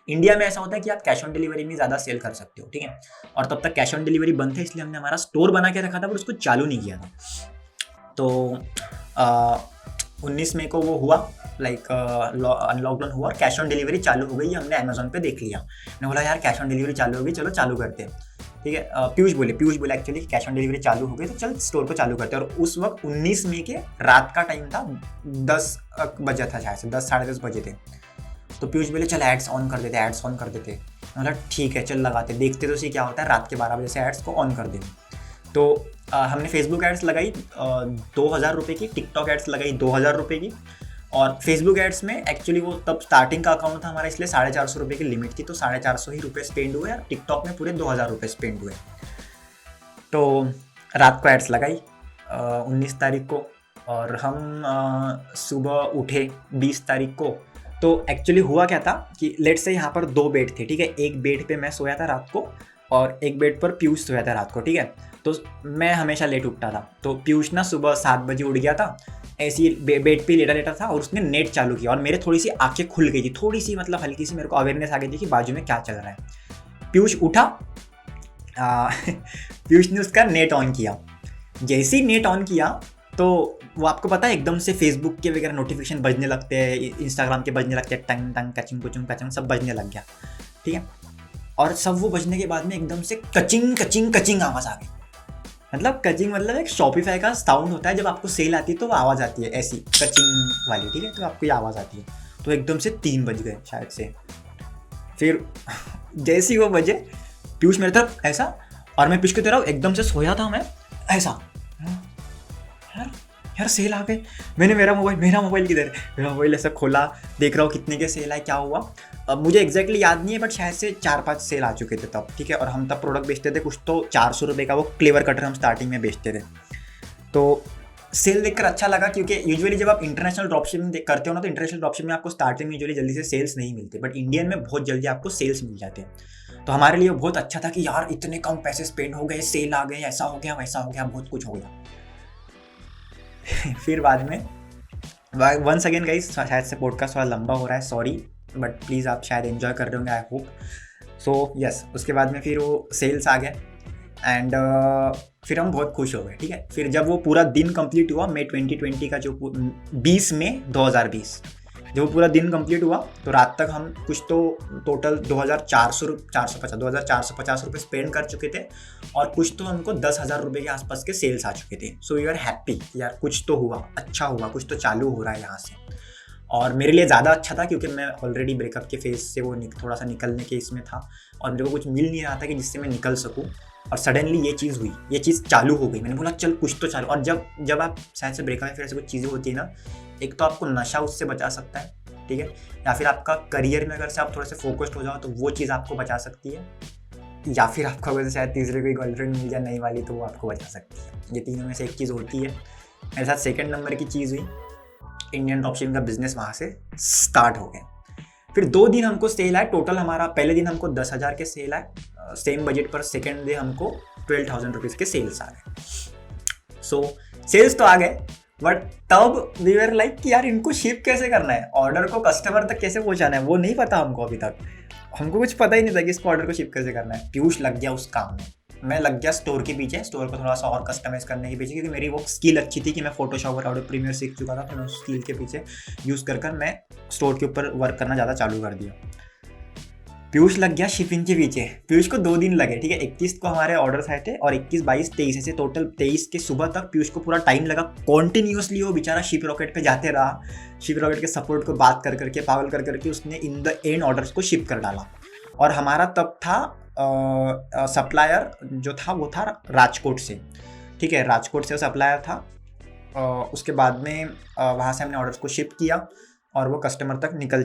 इंडिया में ऐसा होता है कि आप कैश ऑन डिलीवरी में ज़्यादा सेल कर सकते हो, ठीक है। और तब तक कैश ऑन डिलीवरी बंद था, इसलिए हमने हमारा स्टोर बना के रखा था, पर उसको चालू नहीं किया था। तो 19 मई को वो हुआ, लाइक अनलॉकडाउन हुआ और कैश ऑन डिलीवरी चालू हो गई, हमने अमेजोन पे देख लिया। मैंने बोला यार कैश ऑन डिलीवरी चालू हो गई, चलो चालू करते हैं। ठीक है। पीयूष बोले एक्चुअली कैश ऑन डिलीवरी चालू हो गई, तो चल स्टोर को चालू करते हैं। और उस वक्त 19 मई के रात का टाइम था, 10 बजे था शायद से, 10 साढ़े 10 बजे थे। तो पीयूष बोले चल एड्स ऑन कर देते। मतलब ठीक है चल लगाते, देखते तो सी क्या होता है, रात के 12 बजे से एड्स को ऑन कर देंगे। तो हमने फेसबुक एड्स लगाई 2,000 रुपये की, टिकटॉक एड्स लगाई 2,000 रुपये की। और फेसबुक एड्स में एक्चुअली वो तब स्टार्टिंग का अकाउंट था हमारा, इसलिए 450 रुपये की लिमिट थी, तो 450 ही रुपये स्पेंड हुए। और टिकटॉक में पूरे 2,000 रुपये स्पेंड हुए। तो रात को एड्स लगाई 19 तारीख को, और हम सुबह उठे 20 तारीख को। तो एक्चुअली हुआ क्या था कि लेट्स से यहाँ पर 2 बेड थे, ठीक है। एक बेड पे मैं सोया था रात को, और एक बेड पर पीयूष सोया था रात को, ठीक है। तो मैं हमेशा लेट उठता था, तो पीयूष ना सुबह 7 बजे उठ गया था, ऐसे ही बेड पे लेटा था, और उसने नेट चालू किया, और मेरे थोड़ी सी आंखें खुल गई थी, थोड़ी सी मतलब हल्की सी मेरे को अवेयरनेस आ गई थी कि बाजू में क्या चल रहा है। पीयूष उठा, पीयूष ने उसका नेट ऑन किया। जैसे ही नेट ऑन किया तो वो आपको पता है एकदम से फेसबुक के वगैरह नोटिफिकेशन बजने लगते हैं, इंस्टाग्राम के बजने लगते हैं, टंग टंग कचिंग कुचिंग कचिंग सब बजने लग गया, ठीक है। और सब वो बजने के बाद में एकदम से कचिंग कचिंग कचिंग आवाज़ आ गई। मतलब कचिंग मतलब एक शॉपिफाई का साउंड होता है, जब आपको सेल आती है तो वो आवाज़ आती है ऐसी कचिंग वाली, ठीक है। तो आपको ये आवाज़ आती है। तो एकदम से 3 बज गए शायद से। फिर जैसे ही वो बजे, पीयूष मेरे तरफ ऐसा, और मैं पीयूष की तरफ एकदम से सोया था मैं ऐसा, यार सेल आ गए। मैंने मेरा मोबाइल किधर है, मेरा मोबाइल ऐसा खोला, देख रहा हूँ कितने के सेल आए, क्या हुआ अब मुझे एग्जैक्टली याद नहीं है, बट शायद से 4-5 सेल आ चुके थे तब, ठीक है। और हम तब प्रोडक्ट बेचते थे कुछ तो 400 रुपये का, वो क्लेवर कटर हम स्टार्टिंग में बेचते थे। तो सेल देखकर अच्छा लगा, क्योंकि यूजुअली जब आप इंटरनेशनल ड्रॉपशिपिंग करते हो ना, तो इंटरनेशनल ड्रॉपशिपिंग में आपको स्टार्टिंग में यूजुअली जल्दी से सेल्स नहीं मिलते, बट इंडियन में बहुत जल्दी आपको सेल्स मिल जाते हैं। तो हमारे लिए बहुत अच्छा था कि यार इतने कम पैसे स्पेंड हो गए, सेल आ गए, ऐसा हो गया वैसा हो गया, बहुत कुछ हो गया। फिर बाद में वंस अगेन गाइस, शायद से पॉडकास्ट थोड़ा लंबा हो रहा है, सॉरी, बट प्लीज़ आप शायद एंजॉय कर रहे होंगे, आई होप सो। यस, उसके बाद में फिर वो सेल्स आ गए, एंड फिर हम बहुत खुश हो गए, ठीक है। फिर जब वो पूरा दिन कंप्लीट हुआ, मई 2020 का जो 20 मई 2020, जब वो पूरा दिन कंप्लीट हुआ, तो रात तक हम कुछ तो टोटल 2,450 रुपये स्पेंड कर चुके थे, और कुछ तो हमको 10,000 रुपये के आसपास के सेल्स आ चुके थे। सो वी आर हैप्पी, यार कुछ तो हुआ, अच्छा हुआ, कुछ तो चालू हो रहा है यहाँ से। और मेरे लिए ज़्यादा अच्छा था, क्योंकि मैं ऑलरेडी ब्रेकअप के फेज से वो थोड़ा सा निकलने के इसमें था, और मेरे को कुछ मिल नहीं रहा था कि जिससे मैं निकल सकूँ। और सडनली ये चीज़ हुई, ये चीज़ चालू हो गई। मैंने बोला चल कुछ तो चालू। और जब आप शायद से ब्रेकअप फिर ऐसे कुछ चीज़ें होती है ना, एक तो आपको नशा उससे बचा सकता है, ठीक है, या फिर आपका करियर में अगर से आप थोड़े से फोकस्ड हो जाओ तो वो चीज़ आपको बचा सकती है, या फिर आपको अगर शायद तीसरे कोई गर्लफ्रेंड मिल जाए नई वाली, तो वो आपको बचा सकती है। ये तीनों में से एक चीज़ होती है। मेरे साथ सेकंड नंबर की चीज़ हुई, इंडियन ड्रॉपशिपिंग का बिजनेस वहाँ से स्टार्ट हो गया। फिर 2 दिन हमको सेल आए, टोटल हमारा पहले दिन हमको 10,000 के सेल आए, सेम बजट पर। सेकेंड डे हमको 12,000 रुपीज़ के सेल्स आ गए। सो सेल्स तो आ गए, बट तब वी वर लाइक कि यार इनको शिप कैसे करना है, ऑर्डर को कस्टमर तक कैसे पहुंचाना है, वो नहीं पता हमको। अभी तक हमको कुछ पता ही नहीं था कि इसको ऑर्डर को शिप कैसे करना है। पीयूष लग गया उस काम में, मैं लग गया स्टोर के पीछे, स्टोर को थोड़ा सा और कस्टमाइज करने के पीछे, क्योंकि मेरी वो स्किल अच्छी थी कि मैं फोटोशॉप और एडोब प्रीमियर सीख चुका था। तो मैं उस स्किल के पीछे यूज़ कर मैं स्टोर के ऊपर वर्क करना ज़्यादा चालू कर दिया। पीयूष लग गया शिपिंग के पीछे। पीयूष को 2 दिन लगे, ठीक है। 21 को हमारे ऑर्डर्स आए थे, और 21, 22, 23 ऐसे टोटल 23 के सुबह तक पीयूष को पूरा टाइम लगा। कॉन्टिन्यूसली वो बेचारा शिप रॉकेट पे जाते रहा, शिप रॉकेट के सपोर्ट को बात कर करके, पागल कर करके उसने इन द एंड ऑर्डर्स को शिप कर डाला। और हमारा तब था सप्लायर जो था वो था राजकोट से, ठीक है, राजकोट से सप्लायर था। उसके बाद में वहाँ से हमने ऑर्डर्स को शिप किया, और वो कस्टमर तक निकल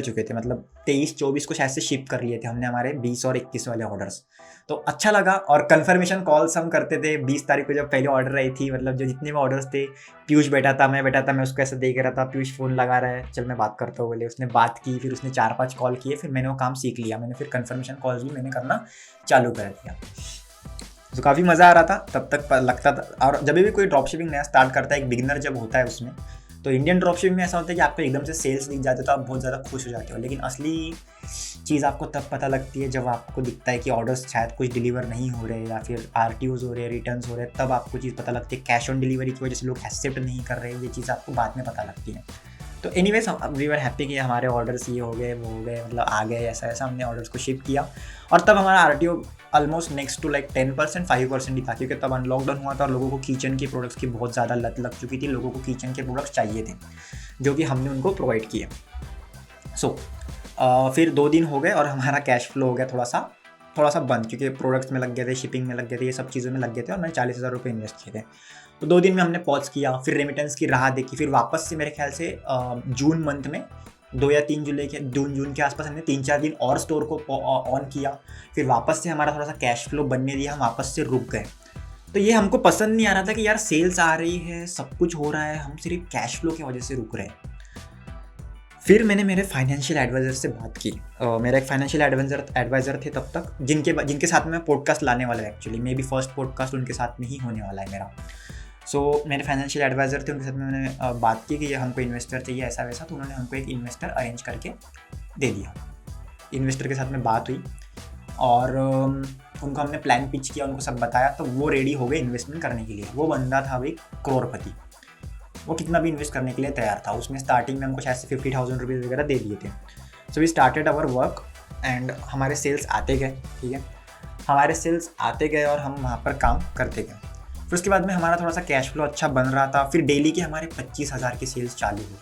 चुके थे। मतलब 23-24 को शायद से शिप कर लिए थे हमने हमारे 20 और 21 वाले ऑर्डर्स। तो अच्छा लगा। और कंफर्मेशन कॉल्स हम करते थे 20 तारीख को, जब पहले ऑर्डर आई थी, मतलब जो जितने भी ऑर्डर्स थे, पीयूष बैठा था, मैं उसको ऐसे देख रहा था, पीयूष फ़ोन लगा रहा है, चल मैं बात करता हूँ बोले। उसने बात की, फिर उसने 4-5 कॉल किए, फिर मैंने वो काम सीख लिया। मैंने फिर कंफर्मेशन कॉल्स भी मैंने करना चालू कर दिया। तो काफ़ी मज़ा आ रहा था तब तक लगता था। और जब भी कोई ड्रॉप शिपिंग नया स्टार्ट करता है, एक बिगिनर जब होता है उसमें, तो इंडियन ड्रॉप शिपिंग में ऐसा होता है कि आपको एकदम से सेल्स दिख जाते, तो आप बहुत ज़्यादा खुश हो जाते हो। लेकिन असली चीज़ आपको तब पता लगती है जब आपको दिखता है कि ऑर्डर्स शायद कुछ डिलीवर नहीं हो रहे, या फिर RTOs हो रहे हैं, रिटर्न्स हो रहे हैं, तब आपको चीज़ पता लगती है। कैश ऑन डिलीवरी की वजह से लोग एक्सेप्ट नहीं कर रहे, ये चीज़ आपको बाद में पता लगती है। तो एनीवेज वी वर हैप्पी कि हमारे ऑर्डर्स ये हो गए वो हो गए, मतलब आ गए, ऐसा ऐसा हमने ऑर्डर्स को शिप किया। और तब हमारा RTO almost next to like 10%, 5% ही था, क्योंकि तब अनलॉकडाउन हुआ था और लोगों को किचन के प्रोडक्ट्स की बहुत ज़्यादा लत लग चुकी थी। लोगों को किचन के प्रोडक्ट्स चाहिए थे, जो कि हमने उनको प्रोवाइड किए। सो फिर 2 दिन हो गए और हमारा कैश फ्लो हो गया थोड़ा सा बंद, क्योंकि प्रोडक्ट्स में लग गए थे, शिपिंग में लग गए थे, ये सब चीज़ों में लग गए थे, और मैंने 40,000 रुपये इन्वेस्ट किए थे। तो 2 दिन में हमने पॉज किया, फिर रेमिटेंस की राह देखी, फिर वापस से मेरे ख्याल से जून मंथ में 2 या 3 जुलाई के जून के आसपास हमने 3-4 दिन और स्टोर को ऑन किया। फिर वापस से हमारा थोड़ा सा कैश फ्लो बनने दिया, हम वापस से रुक गए। तो ये हमको पसंद नहीं आ रहा था कि यार सेल्स आ रही है, सब कुछ हो रहा है, हम सिर्फ कैश फ्लो की वजह से रुक रहे हैं। फिर मैंने मेरे फाइनेंशियल एडवाइज़र से बात की। मेरा एक फाइनेंशियल एडवाइज़र थे तब तक, जिनके साथ में मैं पॉडकास्ट लाने वाला है। Actually may be first podcast उनके साथ में ही होने वाला है मेरा। सो मेरे फाइनेंशियल एडवाइज़र थे, उनके साथ में मैंने बात की कि ये हमको इन्वेस्टर चाहिए ऐसा वैसा। तो उन्होंने हमको एक इन्वेस्टर अरेंज करके दे दिया। इन्वेस्टर के साथ में बात हुई और उनको हमने प्लान पिच किया, उनको सब बताया, तो वो रेडी हो गए इन्वेस्टमेंट करने के लिए। वो बंदा था भाई करोड़पति, वो कितना भी इन्वेस्ट करने के लिए तैयार था। उसमें स्टार्टिंग में हमको शायद से 50,000 रुपीज़ वगैरह दे दिए थे। So we started our work and हमारे सेल्स आते गए, ठीक है, हमारे सेल्स आते गए और हम वहाँ पर काम करते गए। फिर उसके बाद में हमारा थोड़ा सा कैश फ्लो अच्छा बन रहा था। फिर डेली के हमारे 25,000 की सेल्स चालू हो गई,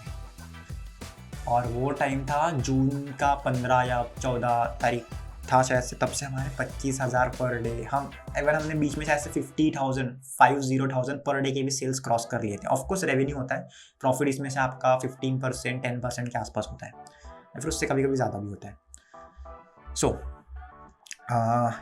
और वो टाइम था जून का 15 या 14 तारीख था शायद से। तब से हमारे 25,000 पर डे, हमने बीच में शायद से 50,000 पर डे के भी सेल्स क्रॉस कर लिए थे। ऑफकोर्स रेवेन्यू होता है, प्रॉफिट इसमें से आपका 15%, 10% के आसपास होता है, या फिर उससे कभी कभी ज़्यादा भी होता है। सो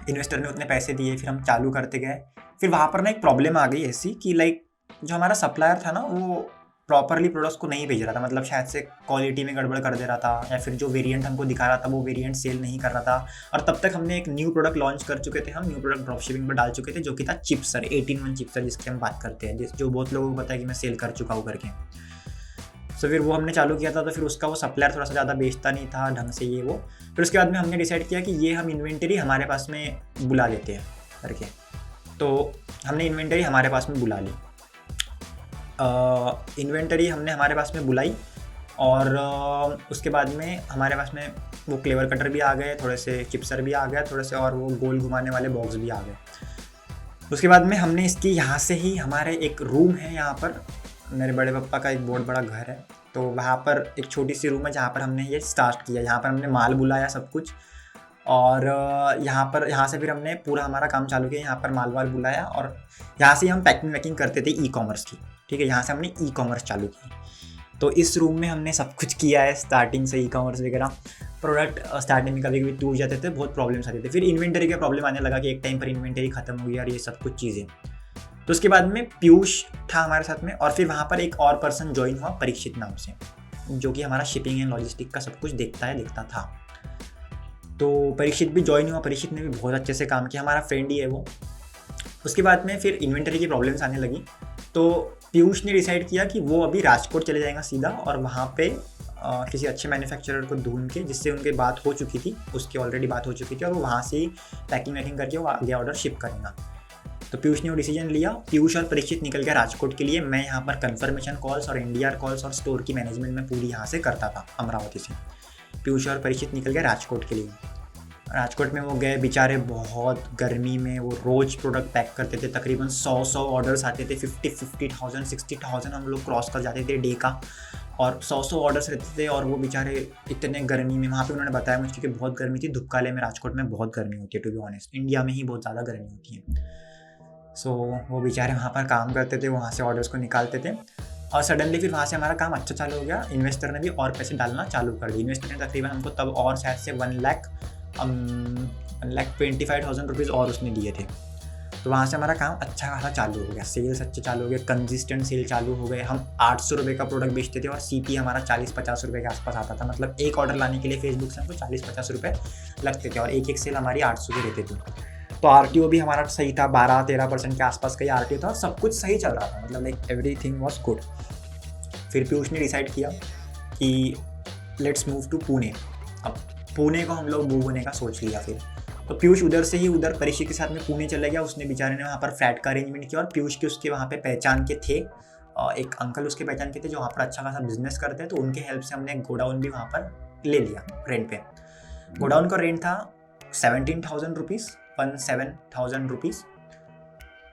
इन्वेस्टर ने उतने पैसे दिए, फिर हम चालू करते गए। फिर वहाँ पर ना एक प्रॉब्लम आ गई ऐसी कि लाइक जो हमारा सप्लायर था ना, वो प्रॉपरली प्रोडक्ट्स को नहीं भेज रहा था। मतलब शायद से क्वालिटी में गड़बड़ कर दे रहा था, या फिर जो वेरिएंट हमको दिखा रहा था वो वेरिएंट सेल नहीं कर रहा था। और तब तक हमने एक न्यू प्रोडक्ट लॉन्च कर चुके थे, हम न्यू प्रोडक्ट ड्रॉप शिपिंग पर डाल चुके थे, जो कि था चिप्सर, 18-1 चिप्सर जिसकी हम बात करते हैं, जो बहुत लोगों को पता है कि मैं सेल कर चुका हूँ करके। सो फिर वो हमने चालू किया था, तो फिर उसका वो सप्लायर थोड़ा सा ज़्यादा बेचता नहीं था ढंग से ये वो। फिर उसके बाद में हमने डिसाइड किया कि ये हम इन्वेंटरी हमारे पास में बुला लेते हैं करके। तो हमने इन्वेंटरी हमारे पास में बुला ली। इन्वेंटरी हमने हमारे पास में बुलाई, और उसके बाद में हमारे पास में वो क्लेवर कटर भी आ गए, थोड़े से चिप्सर भी आ गए, थोड़े से और वो गोल घुमाने वाले बॉक्स भी आ गए। उसके बाद में हमने इसकी यहाँ से ही, हमारे एक रूम है यहाँ पर, मेरे बड़े पापा का एक बहुत बड़ा घर है, तो वहाँ पर एक छोटी सी रूम है जहाँ पर हमने ये स्टार्ट किया। यहाँ पर हमने माल बुलाया सब कुछ, और यहाँ से फिर हमने पूरा हमारा काम चालू किया। यहाँ पर माल वाल बुलाया, और यहाँ से हम पैकिंग वैकिंग करते थे ई कॉमर्स की, ठीक है। यहाँ से हमने ई कॉमर्स चालू की। तो इस रूम में हमने सब कुछ किया है स्टार्टिंग से, ई कॉमर्स वगैरह। प्रोडक्ट स्टार्टिंग में कभी कभी टूट जाते थे, बहुत प्रॉब्लम्स आते थे। फिर इन्वेंटरी का प्रॉब्लम आने लगा कि एक टाइम पर इन्वेंटरी खत्म हो गई और ये सब कुछ चीज़ें। तो उसके बाद में पीयूष था हमारे साथ में, और फिर वहाँ पर एक और पर्सन ज्वाइन हुआ परीक्षित नाम से, जो कि हमारा शिपिंग एंड लॉजिस्टिक का सब कुछ देखता था। तो परीक्षित भी ज्वाइन हुआ, परीक्षित ने भी बहुत अच्छे से काम किया, हमारा फ्रेंड ही है वो। उसके बाद में फिर इन्वेंटरी की प्रॉब्लम्स आने लगी, तो पीयूष ने डिसाइड किया कि वो अभी राजकोट चले जाएगा सीधा, और वहाँ पे किसी अच्छे मैन्युफैक्चरर को ढूंढ के, जिससे उनकी बात हो चुकी थी, उसकी ऑलरेडी बात हो चुकी थी, और वो वहाँ से ही पैकिंग वैकिंग करके वो आगे ऑर्डर शिप करेगा। तो पीयूष ने वो डिसीजन लिया। पीयूष और परीक्षित निकल गया राजकोट के लिए। मैं यहाँ पर कंफर्मेशन कॉल्स और एनडीआर कॉल्स और स्टोर की मैनेजमेंट में पूरी यहाँ से करता था, अमरावती से। पीयूष और परीक्षित निकल गए राजकोट के लिए। राजकोट में वो गए बेचारे, बहुत गर्मी में वो रोज़ प्रोडक्ट पैक करते थे। तकरीबन 100 ऑर्डर्स आते थे, 50,000 60,000 हम लोग क्रॉस कर जाते थे डे का, और 100 ऑर्डर्स रहते थे। और वो बेचारे इतने गर्मी में, वहाँ पे उन्होंने बताया मुझे कि बहुत गर्मी थी। धुपकाले में, राजकोट में बहुत गर्मी होती है, टू बी ऑनेस्ट, इंडिया में ही बहुत ज़्यादा गर्मी होती है। सो वो बेचारे वहाँ पर काम करते थे, वहाँ से ऑर्डर्स को निकालते थे, और सडनली फिर वहाँ से हमारा काम अच्छा चालू हो गया। इन्वेस्टर ने भी और पैसे डालना चालू कर दिए। इन्वेस्टर ने तकरीबन हमको तब और शायद से 1,25,000 रुपीज़ और उसने दिए थे। तो वहाँ से हमारा काम अच्छा खासा चालू हो गया, सेल्स अच्छे चालू हो गए, कंसिस्टेंट सेल चालू हो गए। हम 800 रुपये का प्रोडक्ट बेचते थे, और सीपी हमारा 40-50 रुपये के आसपास आता था। मतलब एक ऑर्डर लाने के लिए फेसबुक से हमको 40-50 रुपये लगते थे, और एक सेल हमारी 800 की रहती थी। तो आरटीओ भी हमारा सही था, 12-13% के आसपास का ही आरटीओ था, और सब कुछ सही चल रहा था, मतलब लाइक एवरीथिंग वाज गुड। फिर पीयूष ने डिसाइड किया कि लेट्स मूव टू पुणे। अब पुणे को हम लोग मूव होने का सोच लिया। फिर तो पीयूष उधर से ही उधर परीक्षित के साथ में पुणे चला गया। उसने बेचारे ने वहाँ पर फ्लैट का अरेंजमेंट किया, और पीयूष के उसके वहाँ पे पहचान के थे एक अंकल उसके पहचान के थे जो वहाँ पर अच्छा खासा बिजनेस करते हैं, तो उनके हेल्प से हमने एक गोडाउन भी वहाँ पर ले लिया रेंट पे। गोडाउन का रेंट था 17,000 रुपीज़, 17,000 रुपीज़।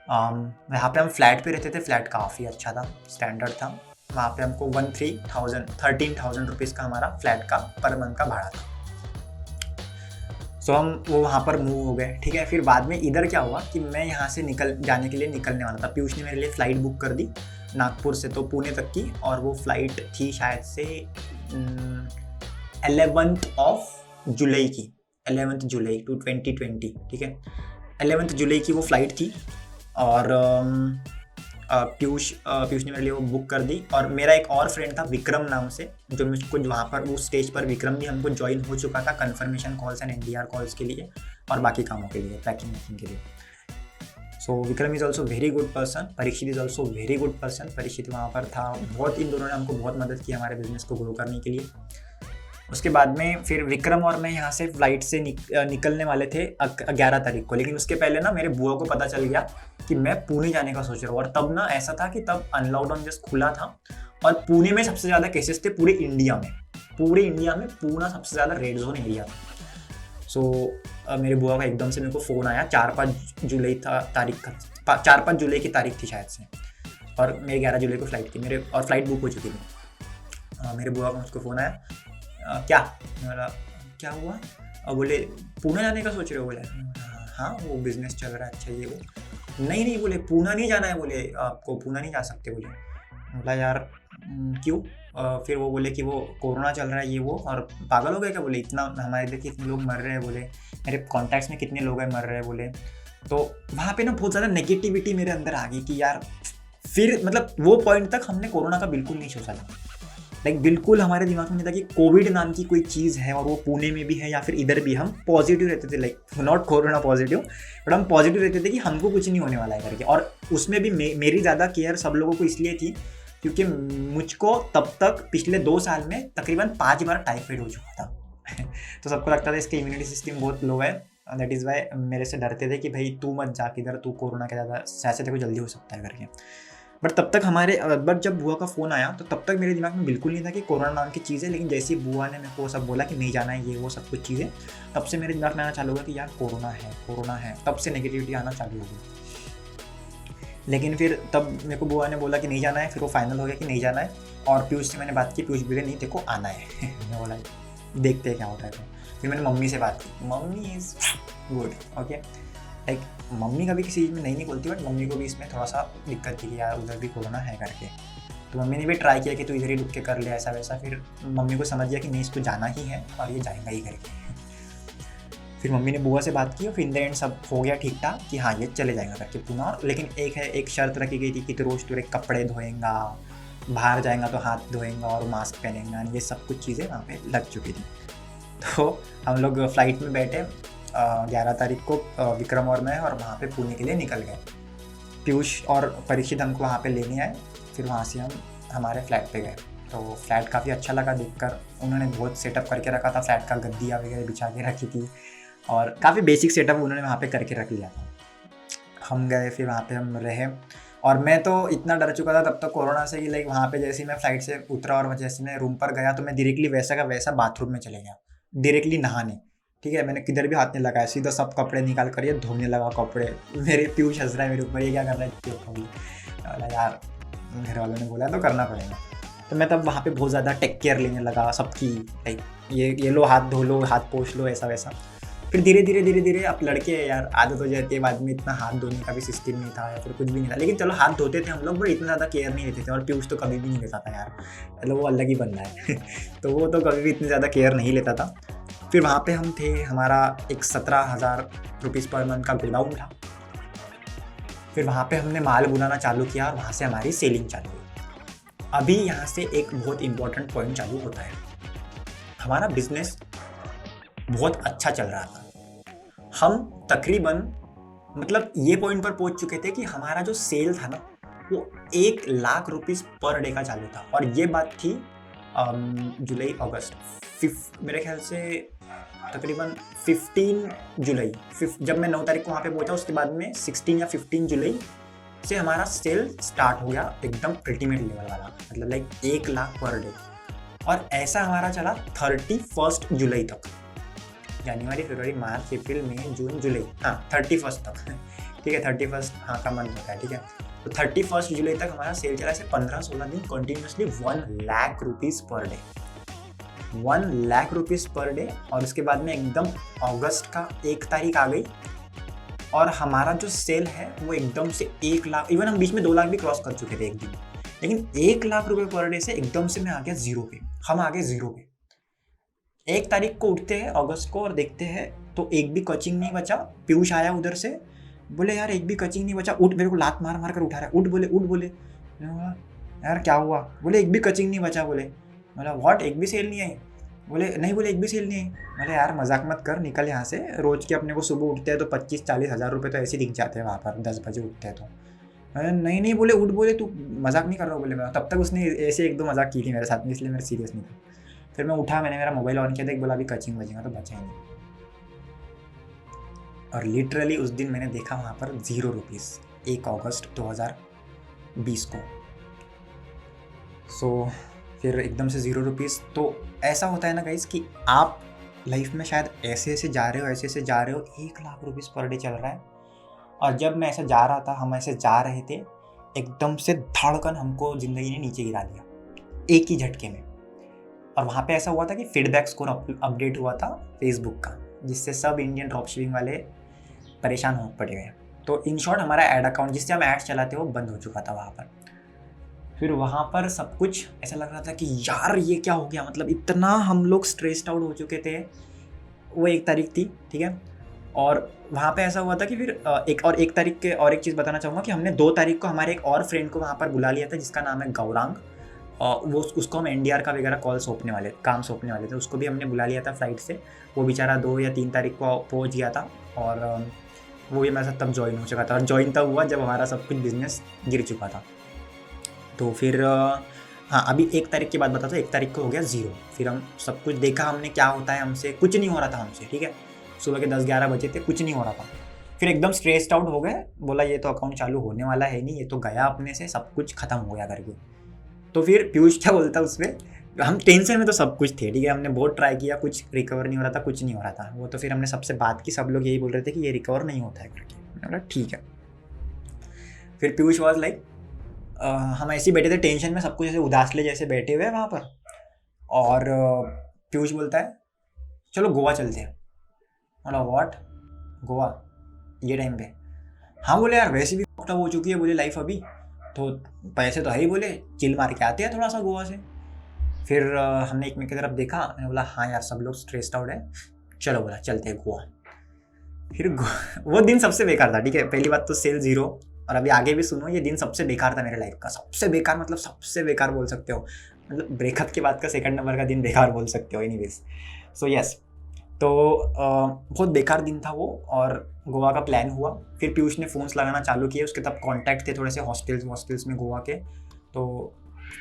यहाँ पे हम फ्लैट पे रहते थे, फ्लैट काफ़ी अच्छा था, स्टैंडर्ड था। वहाँ पे हमको 13,000 रुपीज़ का हमारा फ्लैट का पर मंथ का भाड़ा था। सो हम वो वहाँ पर मूव हो गए, ठीक है। फिर बाद में इधर क्या हुआ कि मैं यहाँ से जाने के लिए निकलने वाला था। पीयूष ने मेरे लिए फ़्लाइट बुक कर दी नागपुर से तो पुणे तक की, और वो फ़्लाइट थी शायद से 11 जुलाई की, 11 जुलाई टू 2020, ठीक है। 11 जुलाई की वो फ़्लाइट थी, और पीयूष ने मेरे लिए वो बुक कर दी। और मेरा एक और फ्रेंड था विक्रम नाम से, जो मुझको वहाँ पर उस स्टेज पर विक्रम भी हमको ज्वाइन हो चुका था confirmation calls and NDR calls के लिए और बाकी कामों के लिए, पैकिंग के लिए। So Vikram is also very good person, Parikshit is also very good person. Parikshit वहाँ पर था, बहुत इन दोनों ने हमको बहुत मदद की हमारे बिजनेस को ग्रो करने के लिए। उसके बाद में फिर विक्रम और मैं यहाँ से फ्लाइट से निकलने वाले थे 11 तारीख को, लेकिन उसके पहले ना मेरे बुआ को पता चल गया कि मैं पुणे जाने का सोच रहा हूँ। और तब ना ऐसा था कि तब अनलॉकडाउन जस्ट खुला था, और पुणे में सबसे ज़्यादा केसेस थे पूरे इंडिया में, पुणे सबसे ज़्यादा रेड जोन एरिया था। सो मेरे बुआ का एकदम से मेरे को फ़ोन आया, 4-5 जुलाई की तारीख थी शायद से, और मेरी 11 जुलाई को फ्लाइट थी मेरे, और फ्लाइट बुक हो चुकी थी। मेरे बुआ का मुझको फ़ोन आया, क्या, मेरा क्या हुआ, और बोले पुणे जाने का सोच रहे हो? बोले हाँ वो बिज़नेस चल रहा है अच्छा ये वो। नहीं बोले पुणे नहीं जाना है, बोले आपको पुणे नहीं जा सकते। बोला यार क्यों? फिर वो बोले कि वो कोरोना चल रहा है ये वो, और पागल हो गए क्या? बोले इतना हमारे इधर कितने लोग मर रहे हैं, बोले मेरे कॉन्टैक्ट्स में कितने लोग हैं मर रहे हैं, बोले। तो वहाँ पे ना बहुत ज़्यादा नेगेटिविटी मेरे अंदर आ गई कि यार, फिर मतलब वो पॉइंट तक हमने कोरोना का बिल्कुल नहीं सोचा था। लाइक बिल्कुल हमारे दिमाग में नहीं था कि कोविड नाम की कोई चीज़ है, और वो पुणे में भी है या फिर इधर भी। हम पॉजिटिव रहते थे, like not corona positive, but हम पॉजिटिव रहते थे कि हमको कुछ नहीं होने वाला है करके। और उसमें भी मेरी ज़्यादा केयर सब लोगों को इसलिए थी क्योंकि मुझको तब तक पिछले 2 साल में तकरीबन 5 बार टाइफाइड हो चुका था। तो सबको लगता था इसका इम्यूनिटी सिस्टम बहुत लो है, दैट इज़ वाई मेरे से डरते थे कि भाई तू मत जा किधर, तू कोरोना के ज़्यादा ऐसे देखो जल्दी हो सकता है करके। बट तब तक बट जब बुआ का फ़ोन आया तो तब तक मेरे दिमाग में बिल्कुल नहीं था कि कोरोना नाम की चीज़ है। लेकिन जैसे ही बुआ ने मेरे को सब बोला कि नहीं जाना है ये वो सब कुछ चीज़ें, तब से मेरे दिमाग में आना चालू हुआ कि यार कोरोना है, तब से नेगेटिविटी आना चालू हो गई। लेकिन फिर तब मेरे को बुआ ने बोला कि नहीं जाना है, फिर वो फाइनल हो गया कि नहीं जाना है। और पीयूष से मैंने बात की, पीयूष बोले नहीं देखो आना है। मैं बोला देखते हैं क्या होता है। तो फिर मैंने मम्मी से बात की, mummy is good, okay. Like mummy कभी किसी चीज़ में नहीं बोलती, बट मम्मी को भी इसमें थोड़ा सा दिक्कत थी कि यार उधर भी कोरोना है करके। तो मम्मी ने भी ट्राई किया कि तू इधर ही रुक के कर ले ऐसा वैसा। फिर मम्मी को समझ गया कि नहीं इसको जाना ही है और ये जाएगा ही करके। फिर मम्मी ने बुआ से बात की और फिर इन द एंड सब हो गया ठीक ठाक कि हाँ ये चले जाएगा करके पुणे। लेकिन एक शर्त रखी गई थी कि रोज़ तेरे कपड़े धोएंगा, बाहर जाएगा तो हाथ धोएंगा और मास्क पहनेगा, ये सब कुछ चीज़ें वहाँ पे लग चुकी थी। तो हम लोग फ्लाइट में बैठे 11 तारीख को, विक्रम और मैं, और वहाँ पे पुणे के लिए निकल गए। पीयूष और परीक्षित हमको वहाँ पे लेने आए। फिर वहाँ से हम हमारे फ्लैट पे गए। तो फ्लैट काफ़ी अच्छा लगा देखकर, उन्होंने बहुत सेटअप करके रखा था, फ्लैट का गद्दियाँ वगैरह बिछा के रखी थी और काफ़ी बेसिक सेटअप उन्होंने वहाँ पे करके रख लिया था। हम गए, फिर वहाँ पे हम रहे, और मैं तो इतना डर चुका था तब तक कोरोना से कि लाइक वहाँ पे जैसे ही मैं फ्लाइट से उतरा और जैसे मैं रूम पर गया तो मैं डायरेक्टली वैसा का वैसा बाथरूम में चले गया, डायरेक्टली नहाने। ठीक है, मैंने किधर भी हाथ नहीं लगाया, सीधा सब कपड़े निकाल कर ये धोने लगा कपड़े। मेरे पीयूष हंस रहा है मेरे ऊपर, ये क्या कर रहा है यार, घर वालों ने बोला तो करना पड़ेगा। तो मैं तब वहाँ पे बहुत ज़्यादा टेक केयर लेने लगा सबकी, लाइक ये लो हाथ धो लो, हाथ पोंछ लो, ऐसा वैसा। फिर धीरे धीरे अब लड़के यार आदत हो जाती है, बाद में इतना हाथ धोने का भी सिस्टम नहीं था या फिर कुछ भी नहीं था। लेकिन चलो हाथ धोते थे हम लोग, बट इतना ज़्यादा केयर नहीं लेते थे। और पीयूष तो कभी भी नहीं लेता था यार, मतलब वो अलग ही बंदा है। तो वो तो कभी भी इतनी ज़्यादा केयर नहीं लेता था। फिर वहाँ पे हम थे, हमारा एक 17,000 रुपीज़ पर मंथ का गोडाउन था। फिर वहाँ पे हमने माल बुलाना चालू किया और वहाँ से हमारी सेलिंग चालू हुई। अभी यहाँ से एक बहुत इम्पोर्टेंट पॉइंट चालू होता है। हमारा बिजनेस बहुत अच्छा चल रहा था। हम तकरीबन मतलब ये पॉइंट पर पहुँच चुके थे कि हमारा जो सेल था ना वो 1 लाख रुपीज़ पर डे का चालू था। और ये बात थी जुलाई अगस्त, मेरे ख्याल से तकरीबन 15 जुलाई, जब मैं 9 तारीख को वहाँ पे पहुँचा, उसके बाद में 16 या 15 जुलाई से हमारा सेल स्टार्ट हो गया एकदम अल्टीमेट लेवल वाला, मतलब लाइक 1 लाख पर डे। और ऐसा हमारा चला 31 जुलाई तक, जनवरी फरवरी मार्च अप्रैल मई जून जुलाई, हाँ 31 तक ठीक है, 31 हाँ का मंथ होता है, ठीक है। तो 31 जुलाई तक हमारा सेल चला ऐसे 15-16 दिन continuously 1 lakh rupees per day, 1 lakh rupees per day. और उसके बाद में एकदम अगस्त का 1 तारीख आ गई और हमारा जो सेल है वो एकदम से 1 लाख, इवन हम बीच में 2 लाख भी क्रॉस कर चुके थे एक दिन, लेकिन 1 लाख रुपए पर डे से एकदम से मैं आ गया जीरो पे, हम आ गए जीरो पे। 1 तारीख को उठते हैं अगस्त को और देखते हैं तो एक भी कोचिंग नहीं बचा। पीयूष आया उधर से, बोले यार एक भी कोचिंग नहीं बचा, उठ, मेरे को लात मार मार कर उठा रहा है, उठ बोले उठ बोले। मैंने बोला यार क्या हुआ, बोले एक भी कोचिंग नहीं बचा। बोले, बोला व्हाट, एक भी सेल नहीं आई? बोले नहीं, बोले एक भी सेल नहीं आई। बोले यार मजाक मत कर, निकल यहाँ से, रोज के अपने को सुबह उठते हैं तो 25-40 हज़ार रुपये तो ऐसे दिख जाते हैं वहाँ पर, 10 बजे उठते हैं तो। नहीं नहीं बोले उठ, बोले तू मजाक नहीं कर रहा हो। बोले मैं, तब तक उसने ऐसे 1-2 मजाक की थी मेरे साथ में, इसलिए मेरा सीरियस नहीं था। फिर मैं उठा, मैंने मेरा मोबाइल ऑन किया, देख बोला अभी कोचिंग बजेगा, तो बचा ही नहीं। और लिटरली उस दिन मैंने देखा वहाँ पर 0 रुपीज़, 1 अगस्त 2020 को। सो फिर एकदम से 0 रुपीज़। तो ऐसा होता है ना गाइस कि आप लाइफ में शायद ऐसे ऐसे जा रहे हो, ऐसे ऐसे जा रहे हो, 1 लाख रुपीज़ पर डे चल रहा है। और जब मैं ऐसे जा रहा था, हम ऐसे जा रहे थे, एकदम से धड़कन हमको ज़िंदगी ने नीचे गिरा दिया एक ही झटके में। और वहाँ पे ऐसा हुआ था कि फीडबैक स्कोर अपडेट हुआ था फेसबुक का, जिससे सब इंडियन ड्रॉप शिपिंग वाले परेशान हो पड़े हुए हैं। तो इन शॉर्ट हमारा ऐड अकाउंट जिससे हम ऐड्स चलाते वो बंद हो चुका था वहाँ पर। फिर वहाँ पर सब कुछ ऐसा लग रहा था कि यार ये क्या हो गया, मतलब इतना हम लोग स्ट्रेस्ड आउट हो चुके थे। वो 1 तारीख थी, ठीक है। और वहाँ पे ऐसा हुआ था कि फिर 1 तारीख के और एक चीज़ बताना चाहूँगा कि हमने 2 तारीख को हमारे एक और फ्रेंड को वहाँ पर बुला लिया था जिसका नाम है गौरांग। वो उसको हम एनडीआर का वगैरह काम सौंपने वाले थे, उसको भी हमने बुला लिया था फ्लाइट से। वो बेचारा 2 या 3 तारीख को पहुँच गया था और वो भी मेरे साथ तब ज्वाइन हो चुका था। और ज्वाइन तब हुआ जब हमारा सब कुछ बिजनेस गिर चुका था। तो फिर हाँ, अभी 1 तारीख की बात बताता हूँ। 1 तारीख को हो गया 0। फिर हम सब कुछ देखा हमने क्या होता है, हमसे कुछ नहीं हो रहा था हमसे, ठीक है। सुबह के 10-11 बजे थे, कुछ नहीं हो रहा था। फिर एकदम स्ट्रेस्ड आउट हो गए, बोला ये तो अकाउंट चालू होने वाला है नहीं, ये तो गया अपने से, सब कुछ खत्म हो गया करके। तो फिर पीयूष क्या बोलता उसमें, हम टेंशन में तो सब कुछ थे, ठीक है। हमने बहुत ट्राई किया, कुछ रिकवर नहीं हो रहा था, कुछ नहीं हो रहा था वो। तो फिर हमने सबसे बात की, सब लोग यही बोल रहे थे कि ये रिकवर नहीं होता है करके। मैंने बोला ठीक है। फिर पीयूष वाज लाइक, हम ऐसे ही बैठे थे टेंशन में, सब कुछ ऐसे उदासले जैसे बैठे हुए वहाँ पर। और पीयूष बोलता है चलो गोवा चलते हैं। बोला व्हाट, गोवा ये टाइम पे? हाँ बोले यार वैसे भी फक्ड हो चुकी है बोले लाइफ अभी, तो पैसे तो है ही, बोले चिल मार के आते हैं थोड़ा सा गोवा से। फिर हमने एक मेरे की तरफ देखा, मैंने बोला हाँ यार सब लोग स्ट्रेस्ड आउट है, चलो बोला चलते हैं गोवा। फिर वो दिन सबसे बेकार था, ठीक है। पहली बात तो सेल 0, और अभी आगे भी सुनो, ये दिन सबसे बेकार था मेरे लाइफ का, सबसे बेकार, मतलब सबसे बेकार बोल सकते हो, मतलब ब्रेकअप के बाद का 2nd नंबर का दिन बेकार बोल सकते हो। एनीवेज सो यस, तो बहुत बेकार दिन था वो। और गोवा का प्लान हुआ। फिर पीयूष ने फ़ोन्स लगाना चालू किए, उसके तब कॉन्टैक्ट थे थोड़े से हॉस्टल्स में गोवा के। तो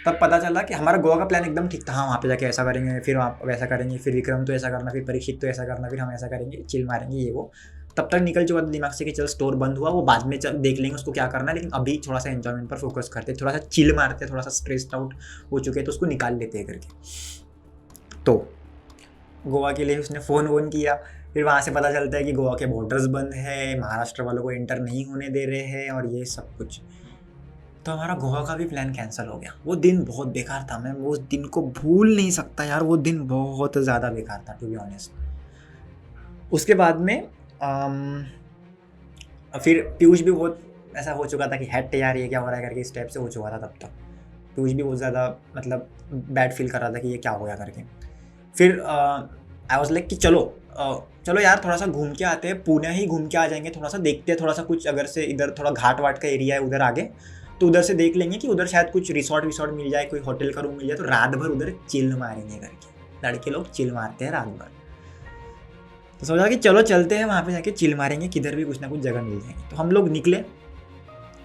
तब पता चला कि हमारा गोवा का प्लान एकदम ठीक था। हाँ वहाँ पे जाके ऐसा करेंगे, फिर वहाँ वैसा करेंगे, फिर विक्रम तो ऐसा करना, फिर परीक्षित तो ऐसा करना, फिर हम ऐसा करेंगे, चिल मारेंगे ये वो। तब तक निकल चुका था दिमाग से कि चल स्टोर बंद हुआ, वो बाद में चल देख लेंगे उसको क्या करना है, लेकिन अभी थोड़ा सा एंजॉयमेंट पर फोकस करते, थोड़ा सा चिल मारते, थोड़ा सा स्ट्रेस्ड आउट हो चुके तो उसको निकाल लेते हैं करके। तो गोवा के लिए उसने फ़ोन वोन किया। फिर वहाँ से पता चलता है कि गोवा के बॉर्डर्स बंद है, महाराष्ट्र वालों को एंटर नहीं होने दे रहे हैं और ये सब कुछ। तो हमारा गोवा का भी प्लान कैंसिल हो गया। वो दिन बहुत बेकार था, मैं उस दिन को भूल नहीं सकता यार, वो दिन बहुत ज़्यादा बेकार था टू बी ऑनेस्ट। उसके बाद में फिर पीयूष भी बहुत ऐसा हो चुका था कि हैट यार ये क्या हो रहा है करके, इस टाइप से हो चुका था। तब तक पीयूष भी बहुत ज़्यादा मतलब बैड फील कर रहा था कि ये क्या हो गया करके। फिर आई वाज लाइक कि चलो यार थोड़ा सा घूम के आते हैं, पुणे ही घूम के आ जाएंगे, थोड़ा सा देखते हैं, थोड़ा सा कुछ अगर से इधर थोड़ा घाट वाट का एरिया है उधर आगे, तो उधर से देख लेंगे कि उधर शायद कुछ रिसोर्ट मिल जाए, कोई होटल का रूम मिल जाए, तो रात भर उधर चिल मारेंगे करके। लड़के लोग चिल मारते हैं रात भर। तो सोचा कि चलो चलते हैं वहाँ पे जाके चिल मारेंगे, किधर भी कुछ ना कुछ जगह मिल जाएगी। तो हम लोग निकले,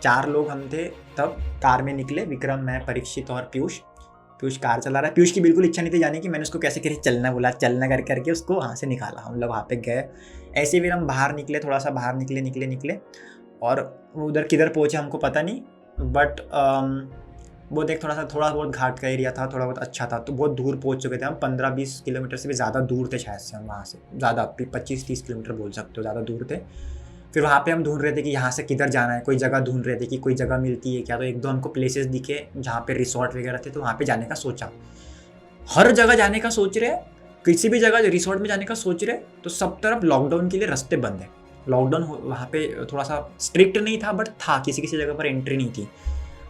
4 लोग हम थे तब, कार में निकले, विक्रम, मैं, परीक्षित और पीयूष कार चला रहा है। पीयूष की बिल्कुल इच्छा नहीं थी जाने की, मैंने उसको कैसे कैसे चलना बोला, चलना करके उसको वहाँ से निकाला। हम लोग वहाँ पे गए, ऐसे फिर हम बाहर निकले, थोड़ा सा बाहर निकले और वो उधर किधर पहुँचे हमको पता नहीं, बट वो देख थोड़ा बहुत घाट का एरिया था, थोड़ा बहुत अच्छा था, तो बहुत दूर पहुँच चुके थे हम, 15-20 किलोमीटर से भी ज़्यादा दूर थे शायद से हम वहाँ से, ज़्यादा 25-30 किलोमीटर बोल सकते हो, ज़्यादा दूर थे। फिर वहाँ पे हम ढूंढ रहे थे कि यहाँ से किधर जाना है, कोई जगह ढूंढ रहे थे कि कोई जगह मिलती है क्या। तो एक दो हमको प्लेसेस दिखे जहाँ पे रिसोर्ट वगैरह थे, तो वहाँ पे जाने का सोचा। हर जगह जाने का सोच रहे, किसी भी जगह रिसोर्ट में जाने का सोच रहे, तो सब तरफ लॉकडाउन के लिए रास्ते बंद है। लॉकडाउन वहाँ पे थोड़ा सा स्ट्रिक्ट नहीं था, बट था, किसी किसी जगह पर एंट्री नहीं थी।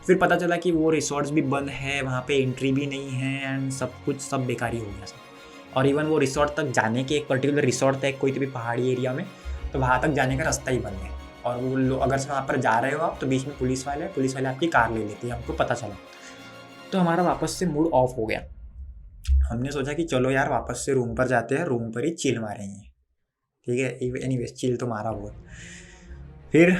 फिर पता चला कि वो रिसोर्ट्स भी बंद है, वहाँ पे एंट्री भी नहीं है, एंड सब बेकारी हो गया सब। और इवन वो रिसोर्ट तक जाने के, एक पर्टिकुलर रिसोर्ट था कोई तो भी पहाड़ी एरिया में, तो वहाँ तक जाने का रास्ता ही बंद है। और वो लोग अगर से वहाँ पर जा रहे हो आप, तो बीच में पुलिस वाले आपकी कार ले लेती है, हमको पता चला। तो हमारा वापस से मूड ऑफ हो गया। हमने सोचा कि चलो यार वापस से रूम पर जाते हैं, रूम पर ही चिल मारेंगे, ठीक है। एनीवेज चिल तो मारा बहुत। फिर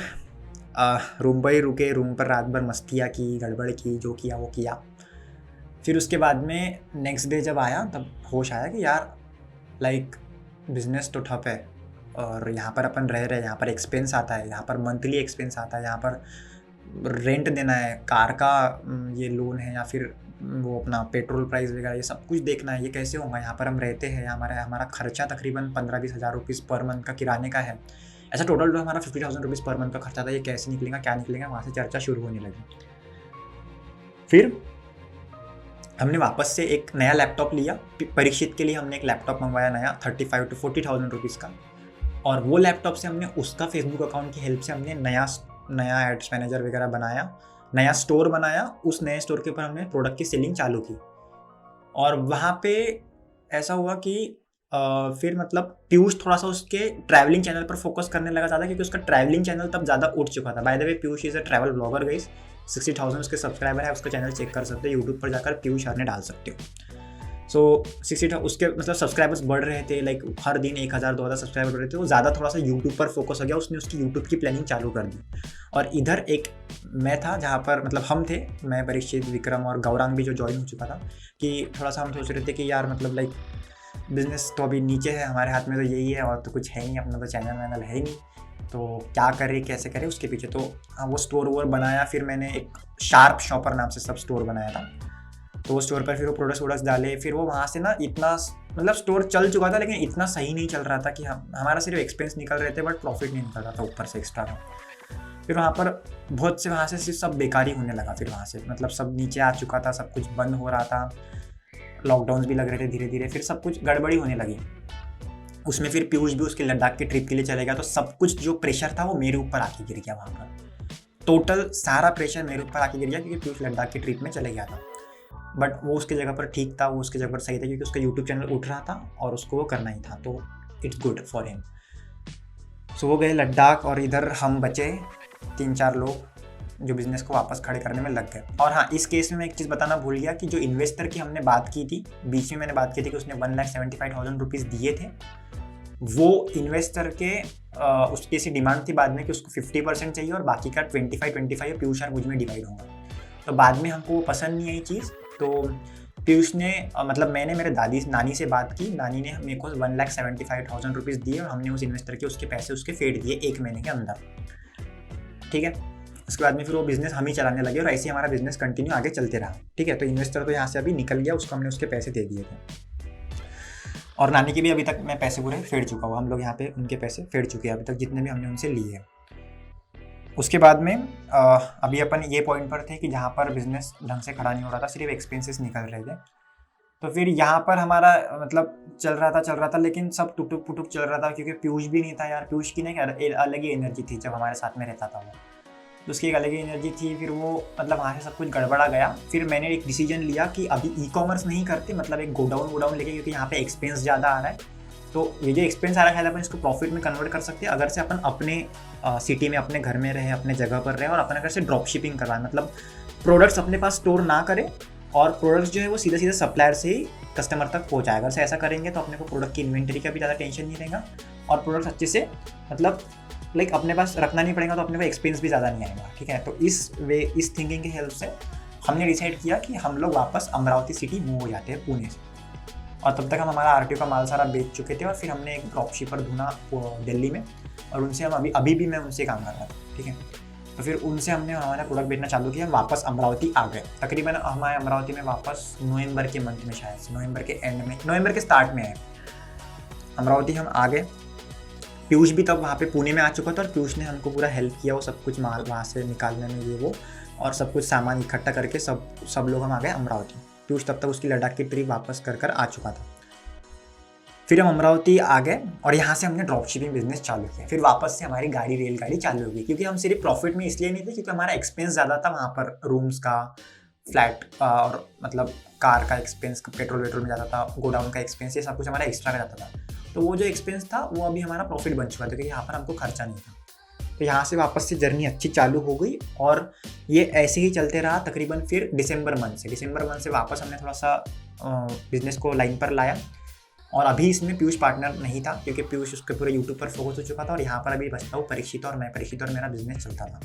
रूम पर ही रुके, रूम पर रात भर मस्तियाँ की, गड़बड़ की, जो किया वो किया। फिर उसके बाद में नेक्स्ट डे जब आया, तब होश आया कि यार लाइक बिजनेस तो ठप है, और यहाँ पर अपन रह रहे हैं, यहाँ पर एक्सपेंस आता है, यहाँ पर मंथली एक्सपेंस आता है, यहाँ पर रेंट देना है, कार का ये लोन है, या फिर वो अपना पेट्रोल प्राइस वगैरह, ये सब कुछ देखना है, ये कैसे होगा। यहाँ पर हम रहते हैं, हमारा खर्चा तकरीबन 15-20 हज़ार रुपीज़ पर मंथ का किराने का है। ऐसा टोटल हमारा 50,000 रुपीज़ पर मंथ का खर्चा था। ये कैसे निकलेगा, क्या निकलेगा, वहाँ से चर्चा शुरू होने लगी। फिर हमने वापस से एक नया लैपटॉप लिया, परीक्षित के लिए हमने एक लैपटॉप मंगवाया नया 35 to 40,000 रुपीज़ का। और वो लैपटॉप से हमने उसका फेसबुक अकाउंट की हेल्प से हमने नया एड्स मैनेजर वगैरह बनाया, नया स्टोर बनाया। उस नए स्टोर के ऊपर हमने प्रोडक्ट की सेलिंग चालू की। और वहाँ पे ऐसा हुआ कि फिर मतलब पीयूष थोड़ा सा उसके ट्रैवलिंग चैनल पर फोकस करने लगा ज़्यादा, क्योंकि उसका ट्रैवलिंग चैनल तब ज़्यादा उठ चुका था। Bye the way Piyush is a travel blogger guys, 60,000 उसके सब्सक्राइबर है, उसका चैनल चेक कर सकते हो, यूट्यूब पर जाकर पीयूष हरने डाल सकते हो। सो 60 उसके मतलब सब्सक्राइबर्स बढ़ रहे थे, लाइक हर दिन 1,000-2,000 सब्सक्राइबर बढ़ रहे थे। वो ज़्यादा थोड़ा सा यूट्यूब पर फोकस हो गया, उसने उसकी यूट्यूब की प्लानिंग चालू कर दी। और इधर एक मैं था जहाँ पर मतलब हम थे, मैं, परीक्षित, विक्रम और गौरांग भी जो ज्वाइन हो चुका था, कि थोड़ा सा हम सोच रहे थे कि यार मतलब लाइक बिजनेस तो अभी नीचे है, हमारे हाथ में तो यही है, और तो कुछ है नहीं, अपना तो चैनल वैनल है ही नहीं, तो क्या करें कैसे करें उसके पीछे। तो वो स्टोर वोर बनाया। फिर मैंने एक शार्प शॉपर नाम से सब स्टोर बनाया था, तो वो स्टोर पर फिर वो प्रोडक्ट्स डाले। फिर वो वहाँ से ना इतना मतलब स्टोर चल चुका था, लेकिन इतना सही नहीं चल रहा था कि हमारा सिर्फ एक्सपेंस निकल रहे थे, बट प्रॉफिट नहीं निकल रहा था ऊपर से एक्स्ट्रा का। फिर वहाँ पर बहुत से वहाँ से सिर्फ सब बेकारी होने लगा। फिर वहाँ से मतलब सब नीचे आ चुका था, सब कुछ बंद हो रहा था, लॉकडाउन भी लग रहे थे धीरे धीरे, फिर सब कुछ गड़बड़ी होने लगी। उसमें फिर पीयूष भी उसके लद्दाख की ट्रिप के लिए चले गया, तो सब कुछ जो प्रेशर था वो मेरे ऊपर आके गिर गया। वहाँ पर टोटल सारा प्रेशर मेरे ऊपर आके गिर गया, क्योंकि पीयूष लद्दाख की ट्रिप में चले गया था। बट वो उसकी जगह पर ठीक था, वो उसकी जगह पर सही था, क्योंकि उसका यूट्यूब चैनल उठ रहा था और उसको वो करना ही था, तो इट्स गुड फॉर हिम। सो वो गए लद्दाख, और इधर हम बचे 3-4 लोग जो बिज़नेस को वापस खड़े करने में लग गए। और हाँ, इस केस में मैं एक चीज़ बताना भूल गया कि जो इन्वेस्टर की हमने बात की थी, बीच में मैंने बात की थी कि उसने 1,75,000 रुपीज़ दिए थे, वो इन्वेस्टर के उसकी ऐसी डिमांड थी बाद में कि उसको 50% चाहिए और बाकी का 25 पीयूष और मुझ में डिवाइड होगा। तो बाद में हमको वो पसंद नहीं आई चीज़, तो पीयूष ने मतलब मैंने मेरे नानी से बात की, नानी ने मेरे को 1,75,000 रुपीज़ दिए, और हमने उस इन्वेस्टर के उसके पैसे उसके फेड दिए 1 महीने के अंदर, ठीक है। उसके बाद में फिर वो बिज़नेस हम ही चलाने लगे, और ऐसे ही हमारा बिज़नेस कंटिन्यू आगे चलते रहा, ठीक है। तो इन्वेस्टर तो यहाँ से अभी निकल गया, उसको हमने उसके पैसे दे दिए थे, और नानी के भी अभी तक मैं पैसे पूरे फेड चुका हुआ। हम लोग यहाँ पे उनके पैसे फेड चुके हैं अभी तक, जितने भी हमने उनसे लिए हैं। उसके बाद में अभी अपन ये पॉइंट पर थे कि जहाँ पर बिज़नेस ढंग से खड़ा नहीं हो रहा था, सिर्फ एक्सपेंसेस निकल रहे थे। तो फिर यहाँ पर हमारा मतलब चल रहा था, लेकिन सब टुटुक पुटुक चल रहा था, क्योंकि पीयूष भी नहीं था यार। पीयूष की ना अलग ही एनर्जी थी जब हमारे साथ में रहता था वो, तो उसकी एक अलग ही एनर्जी थी। फिर वो मतलब वहाँ से सब कुछ गड़बड़ा गया। फिर मैंने एक डिसीजन लिया कि अभी ई-कॉमर्स नहीं करते, मतलब एक गोडाउन लेके, क्योंकि यहाँ पे एक्सपेंस ज़्यादा आ रहा है। तो ये जो एक्सपेंस आ रहा है अपन इसको प्रॉफिट में कन्वर्ट कर सकते हैं, अगर से अपन अपने सिटी में, अपने घर में रहे, अपने जगह पर रहे, और अपन अगर से ड्रॉप शिपिंग करवाएं, मतलब प्रोडक्ट्स अपने पास स्टोर ना करें, और प्रोडक्ट्स जो है वो सीधा सप्लायर से ही कस्टमर तक पहुँचाए। अगर से ऐसा करेंगे तो अपने को प्रोडक्ट की इन्वेंटरी का भी ज़्यादा टेंशन नहीं रहेगा, और प्रोडक्ट्स अच्छे से मतलब लाइक अपने पास रखना नहीं पड़ेगा, तो अपने को एक्सपेंस भी ज़्यादा नहीं आएगा, ठीक है। तो इस थिंकिंग की हेल्प से हमने डिसाइड किया कि हम लोग वापस अमरावती सिटी मूव हो जाते हैं पुणे से। और तब तक हम हमारा आरटीओ का माल सारा बेच चुके थे, और फिर हमने एक ड्रॉप शिपर ढूंढा दिल्ली में, और उनसे हम अभी भी मैं उनसे काम कर रहा था, ठीक है। तो फिर उनसे हमने हमारा प्रोडक्ट बेचना चालू किया, हम वापस अमरावती आ गए। तकरीबन हमारे अमरावती में वापस नवंबर के मंथ में, शायद नवंबर के एंड में, नवंबर के स्टार्ट में है अमरावती हम आ गए। पीयूष भी तब वहाँ पे पुणे में आ चुका था और पीयूष ने हमको पूरा हेल्प किया वो सब कुछ माल वहाँ से निकालने में, ये वो, और सब कुछ सामान इकट्ठा करके सब लोग हम आ गए अमरावती। पीयूष तब तक उसकी लद्दाख की ट्रिप वापस कर आ चुका था। फिर हम अमरावती आ गए और यहाँ से हमने ड्रॉप शिपिंग बिजनेस चालू किया। फिर वापस से हमारी रेलगाड़ी चालू हो गई, क्योंकि हम सिर्फ प्रॉफिट में इसलिए नहीं थे क्योंकि हमारा एक्सपेंस ज़्यादा था वहाँ पर, रूम्स का, फ्लैट और मतलब कार का एक्सपेंस, पेट्रोल वेट्रोल में जाता था, गोडाउन का एक्सपेंस, ये सब कुछ हमारा एक्स्ट्रा का जाता था। तो वो जो एक्सपेंस था वो अभी हमारा प्रॉफिट बन चुका था, क्योंकि यहाँ पर हमको खर्चा नहीं था। तो यहाँ से वापस से जर्नी अच्छी चालू हो गई और ये ऐसे ही चलते रहा तकरीबन। फिर दिसंबर मंथ से वापस हमने थोड़ा सा बिजनेस को लाइन पर लाया। और अभी इसमें पीयूष पार्टनर नहीं था, क्योंकि पीयूष उसके पूरे यूट्यूब पर फोकस हो चुका था, और यहाँ पर अभी बचता हूँ परीक्षित और मेरा बिजनेस चलता था।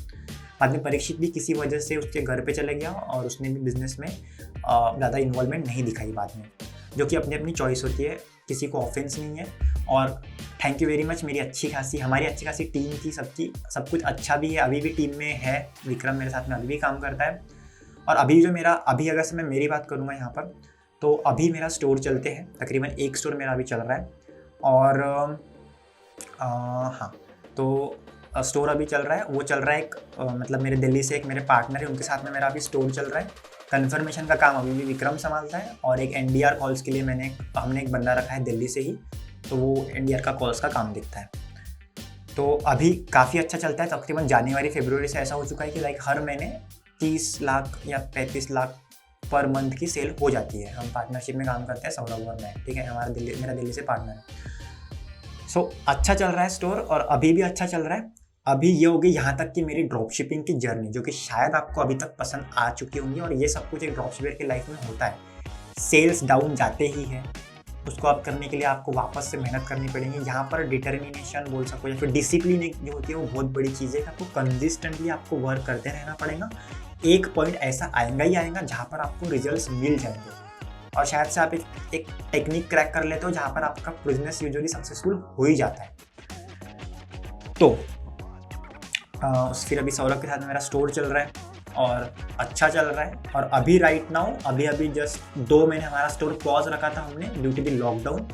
बाद में परीक्षित भी किसी वजह से उसके घर पे चले गया और उसने भी बिजनेस में ज़्यादा इन्वॉल्वमेंट नहीं दिखाई बाद में, जो कि अपनी अपनी चॉइस होती है, किसी को ऑफेंस नहीं है। और थैंक यू वेरी मच, हमारी अच्छी खासी टीम थी, सब कुछ अच्छा भी है, अभी भी टीम में है। विक्रम मेरे साथ में अभी भी काम करता है। और अभी अगर से मैं मेरी बात करूँगा यहाँ पर, तो अभी मेरा स्टोर चलते हैं, तकरीबन एक स्टोर मेरा अभी चल रहा है। और हाँ, तो स्टोर अभी चल रहा है, वो चल रहा है मतलब मेरे दिल्ली से एक मेरे पार्टनर है, उनके साथ में मेरा अभी स्टोर चल रहा है। कन्फर्मेशन का काम अभी भी विक्रम संभालता है, और एक NDR कॉल्स के लिए हमने एक बंदा रखा है दिल्ली से ही, तो वो NDR का कॉल्स का काम देखता है। तो अभी काफ़ी अच्छा चलता है। तकरीबन जनवरी फरवरी से ऐसा हो चुका है कि लाइक हर महीने 30 लाख या 35 लाख पर मंथ की सेल हो जाती है। हम पार्टनरशिप में काम करते हैं, सौरभ और मैं, ठीक है, मेरा दिल्ली से पार्टनर है। सो अच्छा चल रहा है स्टोर, और अभी भी अच्छा चल रहा है। अभी ये होगी यहाँ तक कि मेरी ड्रॉप शिपिंग की जर्नी, जो कि शायद आपको अभी तक पसंद आ चुकी होंगी। और ये सब कुछ एक ड्रॉप शिपर की लाइफ में होता है, सेल्स डाउन जाते ही है, उसको आप करने के लिए आपको वापस से मेहनत करनी पड़ेगी। यहाँ पर डिटर्मिनेशन बोल सको या फिर डिसिप्लिन जो होती है वो बहुत बड़ी चीज़ है। आपको कंसिस्टेंटली आपको वर्क करते रहना पड़ेगा। एक पॉइंट ऐसा आएगा ही आएगा जहाँ पर आपको रिजल्ट्स मिल जाएंगे, और शायद से आप एक टेक्निक क्रैक कर लेते हो जहाँ पर आपका बिजनेस यूजुअली सक्सेसफुल हो ही जाता है। तो फिर अभी सौरभ के साथ में मेरा स्टोर चल रहा है और अच्छा चल रहा है। और अभी राइट नाउ अभी जस्ट 2 महीने हमारा स्टोर पॉज रखा था हमने ड्यू टू द लॉकडाउन।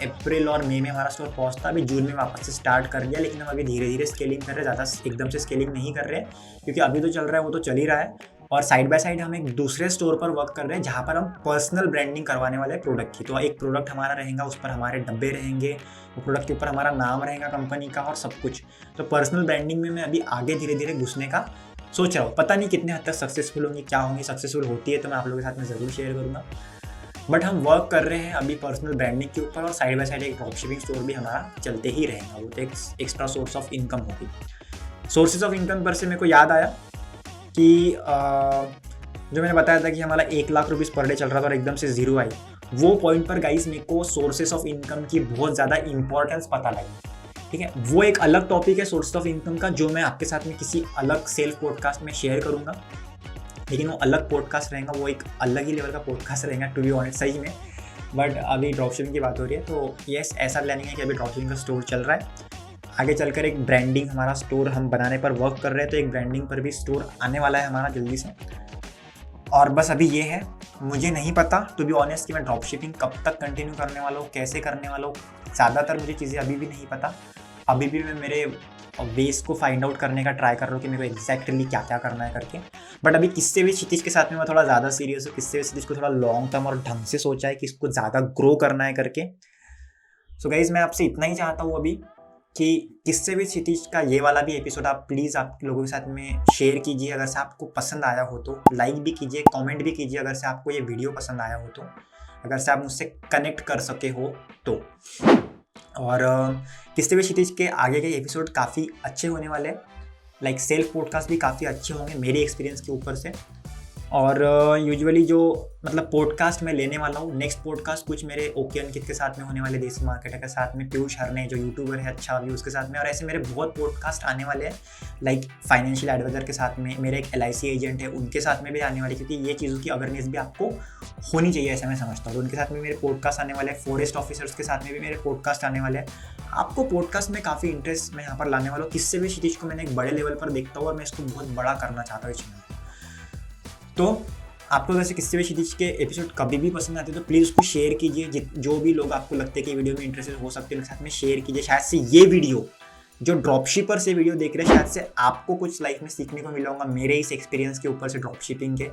अप्रैल और मई में हमारा स्टोर पॉज था, अभी जून में वापस से स्टार्ट कर दिया। लेकिन हम अभी धीरे धीरे स्केलिंग कर रहे हैं, ज़्यादा एकदम से स्केलिंग नहीं कर रहे हैं, क्योंकि अभी तो चल रहा है वो तो चल ही रहा है। और साइड बाय साइड हम एक दूसरे स्टोर पर वर्क कर रहे हैं जहाँ पर हम पर्सनल ब्रांडिंग करवाने वाले हैं प्रोडक्ट की। तो एक प्रोडक्ट हमारा रहेगा, उस पर हमारे डब्बे रहेंगे, वो प्रोडक्ट के ऊपर हमारा नाम रहेगा कंपनी का और सब कुछ। तो पर्सनल ब्रांडिंग में मैं अभी आगे धीरे धीरे घुसने का सोच रहा हूँ। पता नहीं कितने हद तक सक्सेसफुल होंगी, क्या होंगी। सक्सेसफुल होती है तो मैं आप लोगों के साथ में ज़रूर शेयर करूँगा। बट हम वर्क कर रहे हैं अभी पर्सनल ब्रांडिंग के ऊपर, और साइड बाय साइड एक ड्रॉप शिपिंग स्टोर भी हमारा चलते ही रहेगा। वो तो एक एक्स्ट्रा सोर्स ऑफ इनकम होगी। सोर्सेज ऑफ इनकम पर से मेरे को याद आया कि जो मैंने बताया था कि हमारा 1 लाख रुपीज़ पर डे चल रहा था और एकदम से जीरो आई, वो पॉइंट पर गाइस मेरे को सोर्सेज ऑफ इनकम की बहुत ज़्यादा इंपॉर्टेंस पता लगी। ठीक है, वो एक अलग टॉपिक है सोर्स ऑफ इनकम का, जो मैं आपके साथ में किसी अलग सेल्फ पॉडकास्ट में शेयर करूंगा। लेकिन वो अलग पॉडकास्ट रहेगा, वो एक अलग ही लेवल का पॉडकास्ट रहेगा टू बी ऑनेस्ट, सही में। बट अभी ड्रॉप शिपिंग की बात हो रही है, तो यस, ऐसा प्लानिंग है कि अभी ड्रॉप शिपिंग का स्टोर चल रहा है। आगे चलकर एक ब्रांडिंग हमारा स्टोर हम बनाने पर वर्क कर रहे हैं, तो एक ब्रांडिंग पर भी स्टोर आने वाला है हमारा जल्दी से। और बस अभी ये है, मुझे नहीं पता टू बी ऑनेस्ट कि मैं ड्रॉप शिपिंग कब तक कंटिन्यू करने वाला हूँ, कैसे करने वाला हूँ। ज़्यादातर मुझे चीज़ें अभी भी नहीं पता। अभी भी मैं मेरे वेस को फाइंड आउट करने का ट्राई कर रहा हूँ कि मेरे को एग्जैक्टली क्या क्या करना है करके। बट अभी किससे भी क्षितिज के साथ में मैं थोड़ा ज़्यादा सीरियस हूँ, किससे भी क्षितिज को थोड़ा लॉन्ग टर्म और ढंग से सोचा है कि इसको ज़्यादा ग्रो करना है करके। सो गाइज, मैं आपसे इतना ही चाहता हूँ अभी कि किससे भी क्षितिज का ये वाला भी एपिसोड आप प्लीज़ आप लोगों के साथ में शेयर कीजिए। अगर से आपको पसंद आया हो तो लाइक भी कीजिए, कमेंट भी कीजिए अगर से आपको ये वीडियो पसंद आया हो तो, अगर से आप मुझसे कनेक्ट कर सके हो तो। और किससे भी क्षितिज के आगे के एपिसोड काफ़ी अच्छे होने वाले हैं, लाइक सेल्फ पॉडकास्ट भी काफ़ी अच्छे होंगे मेरे एक्सपीरियंस के ऊपर से। और यूजुअली जो मतलब पॉडकास्ट मैं लेने वाला हूँ, नेक्स्ट पॉडकास्ट कुछ मेरे ओके अंकित के साथ में होने वाले, देसी मार्केटर के साथ में, पीयूष हरने जो यूट्यूबर है अच्छा भी उसके साथ में, और ऐसे मेरे बहुत पॉडकास्ट आने वाले हैं। लाइक फाइनेंशियल एडवाइजर के साथ में, मेरे एक LIC एजेंट है उनके साथ में भी आने वाले, क्योंकि ये चीज़ों की अवेयरनेस भी आपको होनी चाहिए ऐसा मैं समझता हूँ। उनके साथ में मेरे पॉडकास्ट आने वाले हैं, फॉरेस्ट ऑफिसर्स के साथ में भी मेरे पॉडकास्ट आने वाले हैं। आपको पॉडकास्ट में काफ़ी इंटरेस्ट मैं यहाँ पर लाने वाला हूँ, किससे भी क्षितिज को मैंने एक बड़े लेवल पर देखता हूँ और मैं इसको बहुत बड़ा करना चाहता हूँ इस चैनल को। तो आपको वैसे किससे भी क्षितिज के एपिसोड कभी भी पसंद आते हैं तो प्लीज़ उसको शेयर कीजिए। जो भी लोग आपको लगते हैं कि वीडियो में इंटरेस्टेड हो सकते हैं उनके साथ में शेयर कीजिए। शायद से ये वीडियो जो ड्रॉपशिपर से वीडियो देख रहे हैं, शायद से आपको कुछ लाइफ में सीखने को मिला होगा मेरे इस एक्सपीरियंस के ऊपर से ड्रॉपशिपिंग के।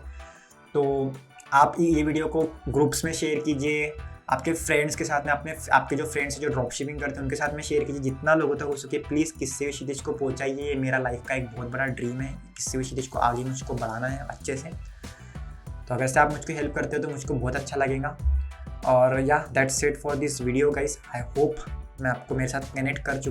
तो आप ये वीडियो को ग्रुप्स में शेयर कीजिए, आपके फ्रेंड्स के साथ में, आपके जो फ्रेंड्स जो ड्रॉप शिपिंग करते हैं उनके साथ में शेयर कीजिए, जितना लोगों तक हो सके प्लीज़ किससे भी क्षितिज को पहुंचाइए। ये मेरा लाइफ का एक बहुत बड़ा ड्रीम है, किससे भी क्षितिज को आगे मुझको बढ़ाना है अच्छे से। तो अगर से आप मुझको हेल्प करते हो तो मुझको बहुत अच्छा लगेगा। और या that's it for this video guys. I hope मैं आपको मेरे साथ कनेक्ट कर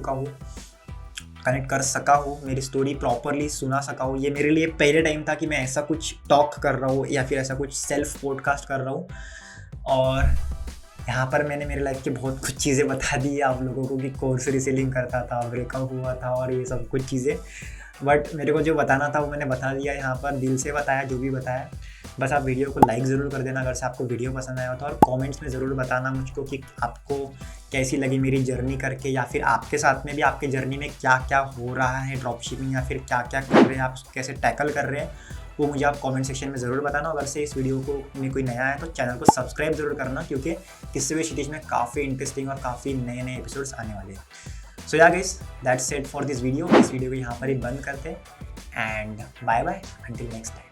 सका हूँ, मेरी स्टोरी प्रॉपरली सुना सका हूँ। ये मेरे लिए पहले टाइम था कि मैं ऐसा कुछ टॉक कर रहा हूँ या फिर ऐसा कुछ सेल्फ पॉडकास्ट कर रहा हूँ, और यहाँ पर मैंने मेरे लाइफ की बहुत कुछ चीज़ें बता दी आप लोगों को कि कोर्स रीसेलिंग करता था, ब्रेकअप हुआ था और ये सब कुछ चीज़ें। बट मेरे को जो बताना था वो मैंने बता दिया यहाँ पर, दिल से बताया जो भी बताया। बस आप वीडियो को लाइक ज़रूर कर देना अगर से आपको वीडियो पसंद आया हो तो, और कमेंट्स में ज़रूर बताना मुझको कि आपको कैसी लगी मेरी जर्नी करके, या फिर आपके साथ में भी आपके जर्नी में क्या क्या हो रहा है ड्रॉप शिपिंग, या फिर क्या क्या कर रहे हैं आप, उसको कैसे टैकल कर रहे हैं, वो मुझे आप कमेंट सेक्शन में ज़रूर बताना। अगर से इस वीडियो को में कोई नया है तो चैनल को सब्सक्राइब ज़रूर करना, क्योंकि किससे भी क्षितिज में काफ़ी इंटरेस्टिंग और काफ़ी नए नए एपिसोड्स आने वाले हैं। So yeah guys, that's it for this video. इस वीडियो को यहाँ पर ही बंद करते हैं and bye bye until next time.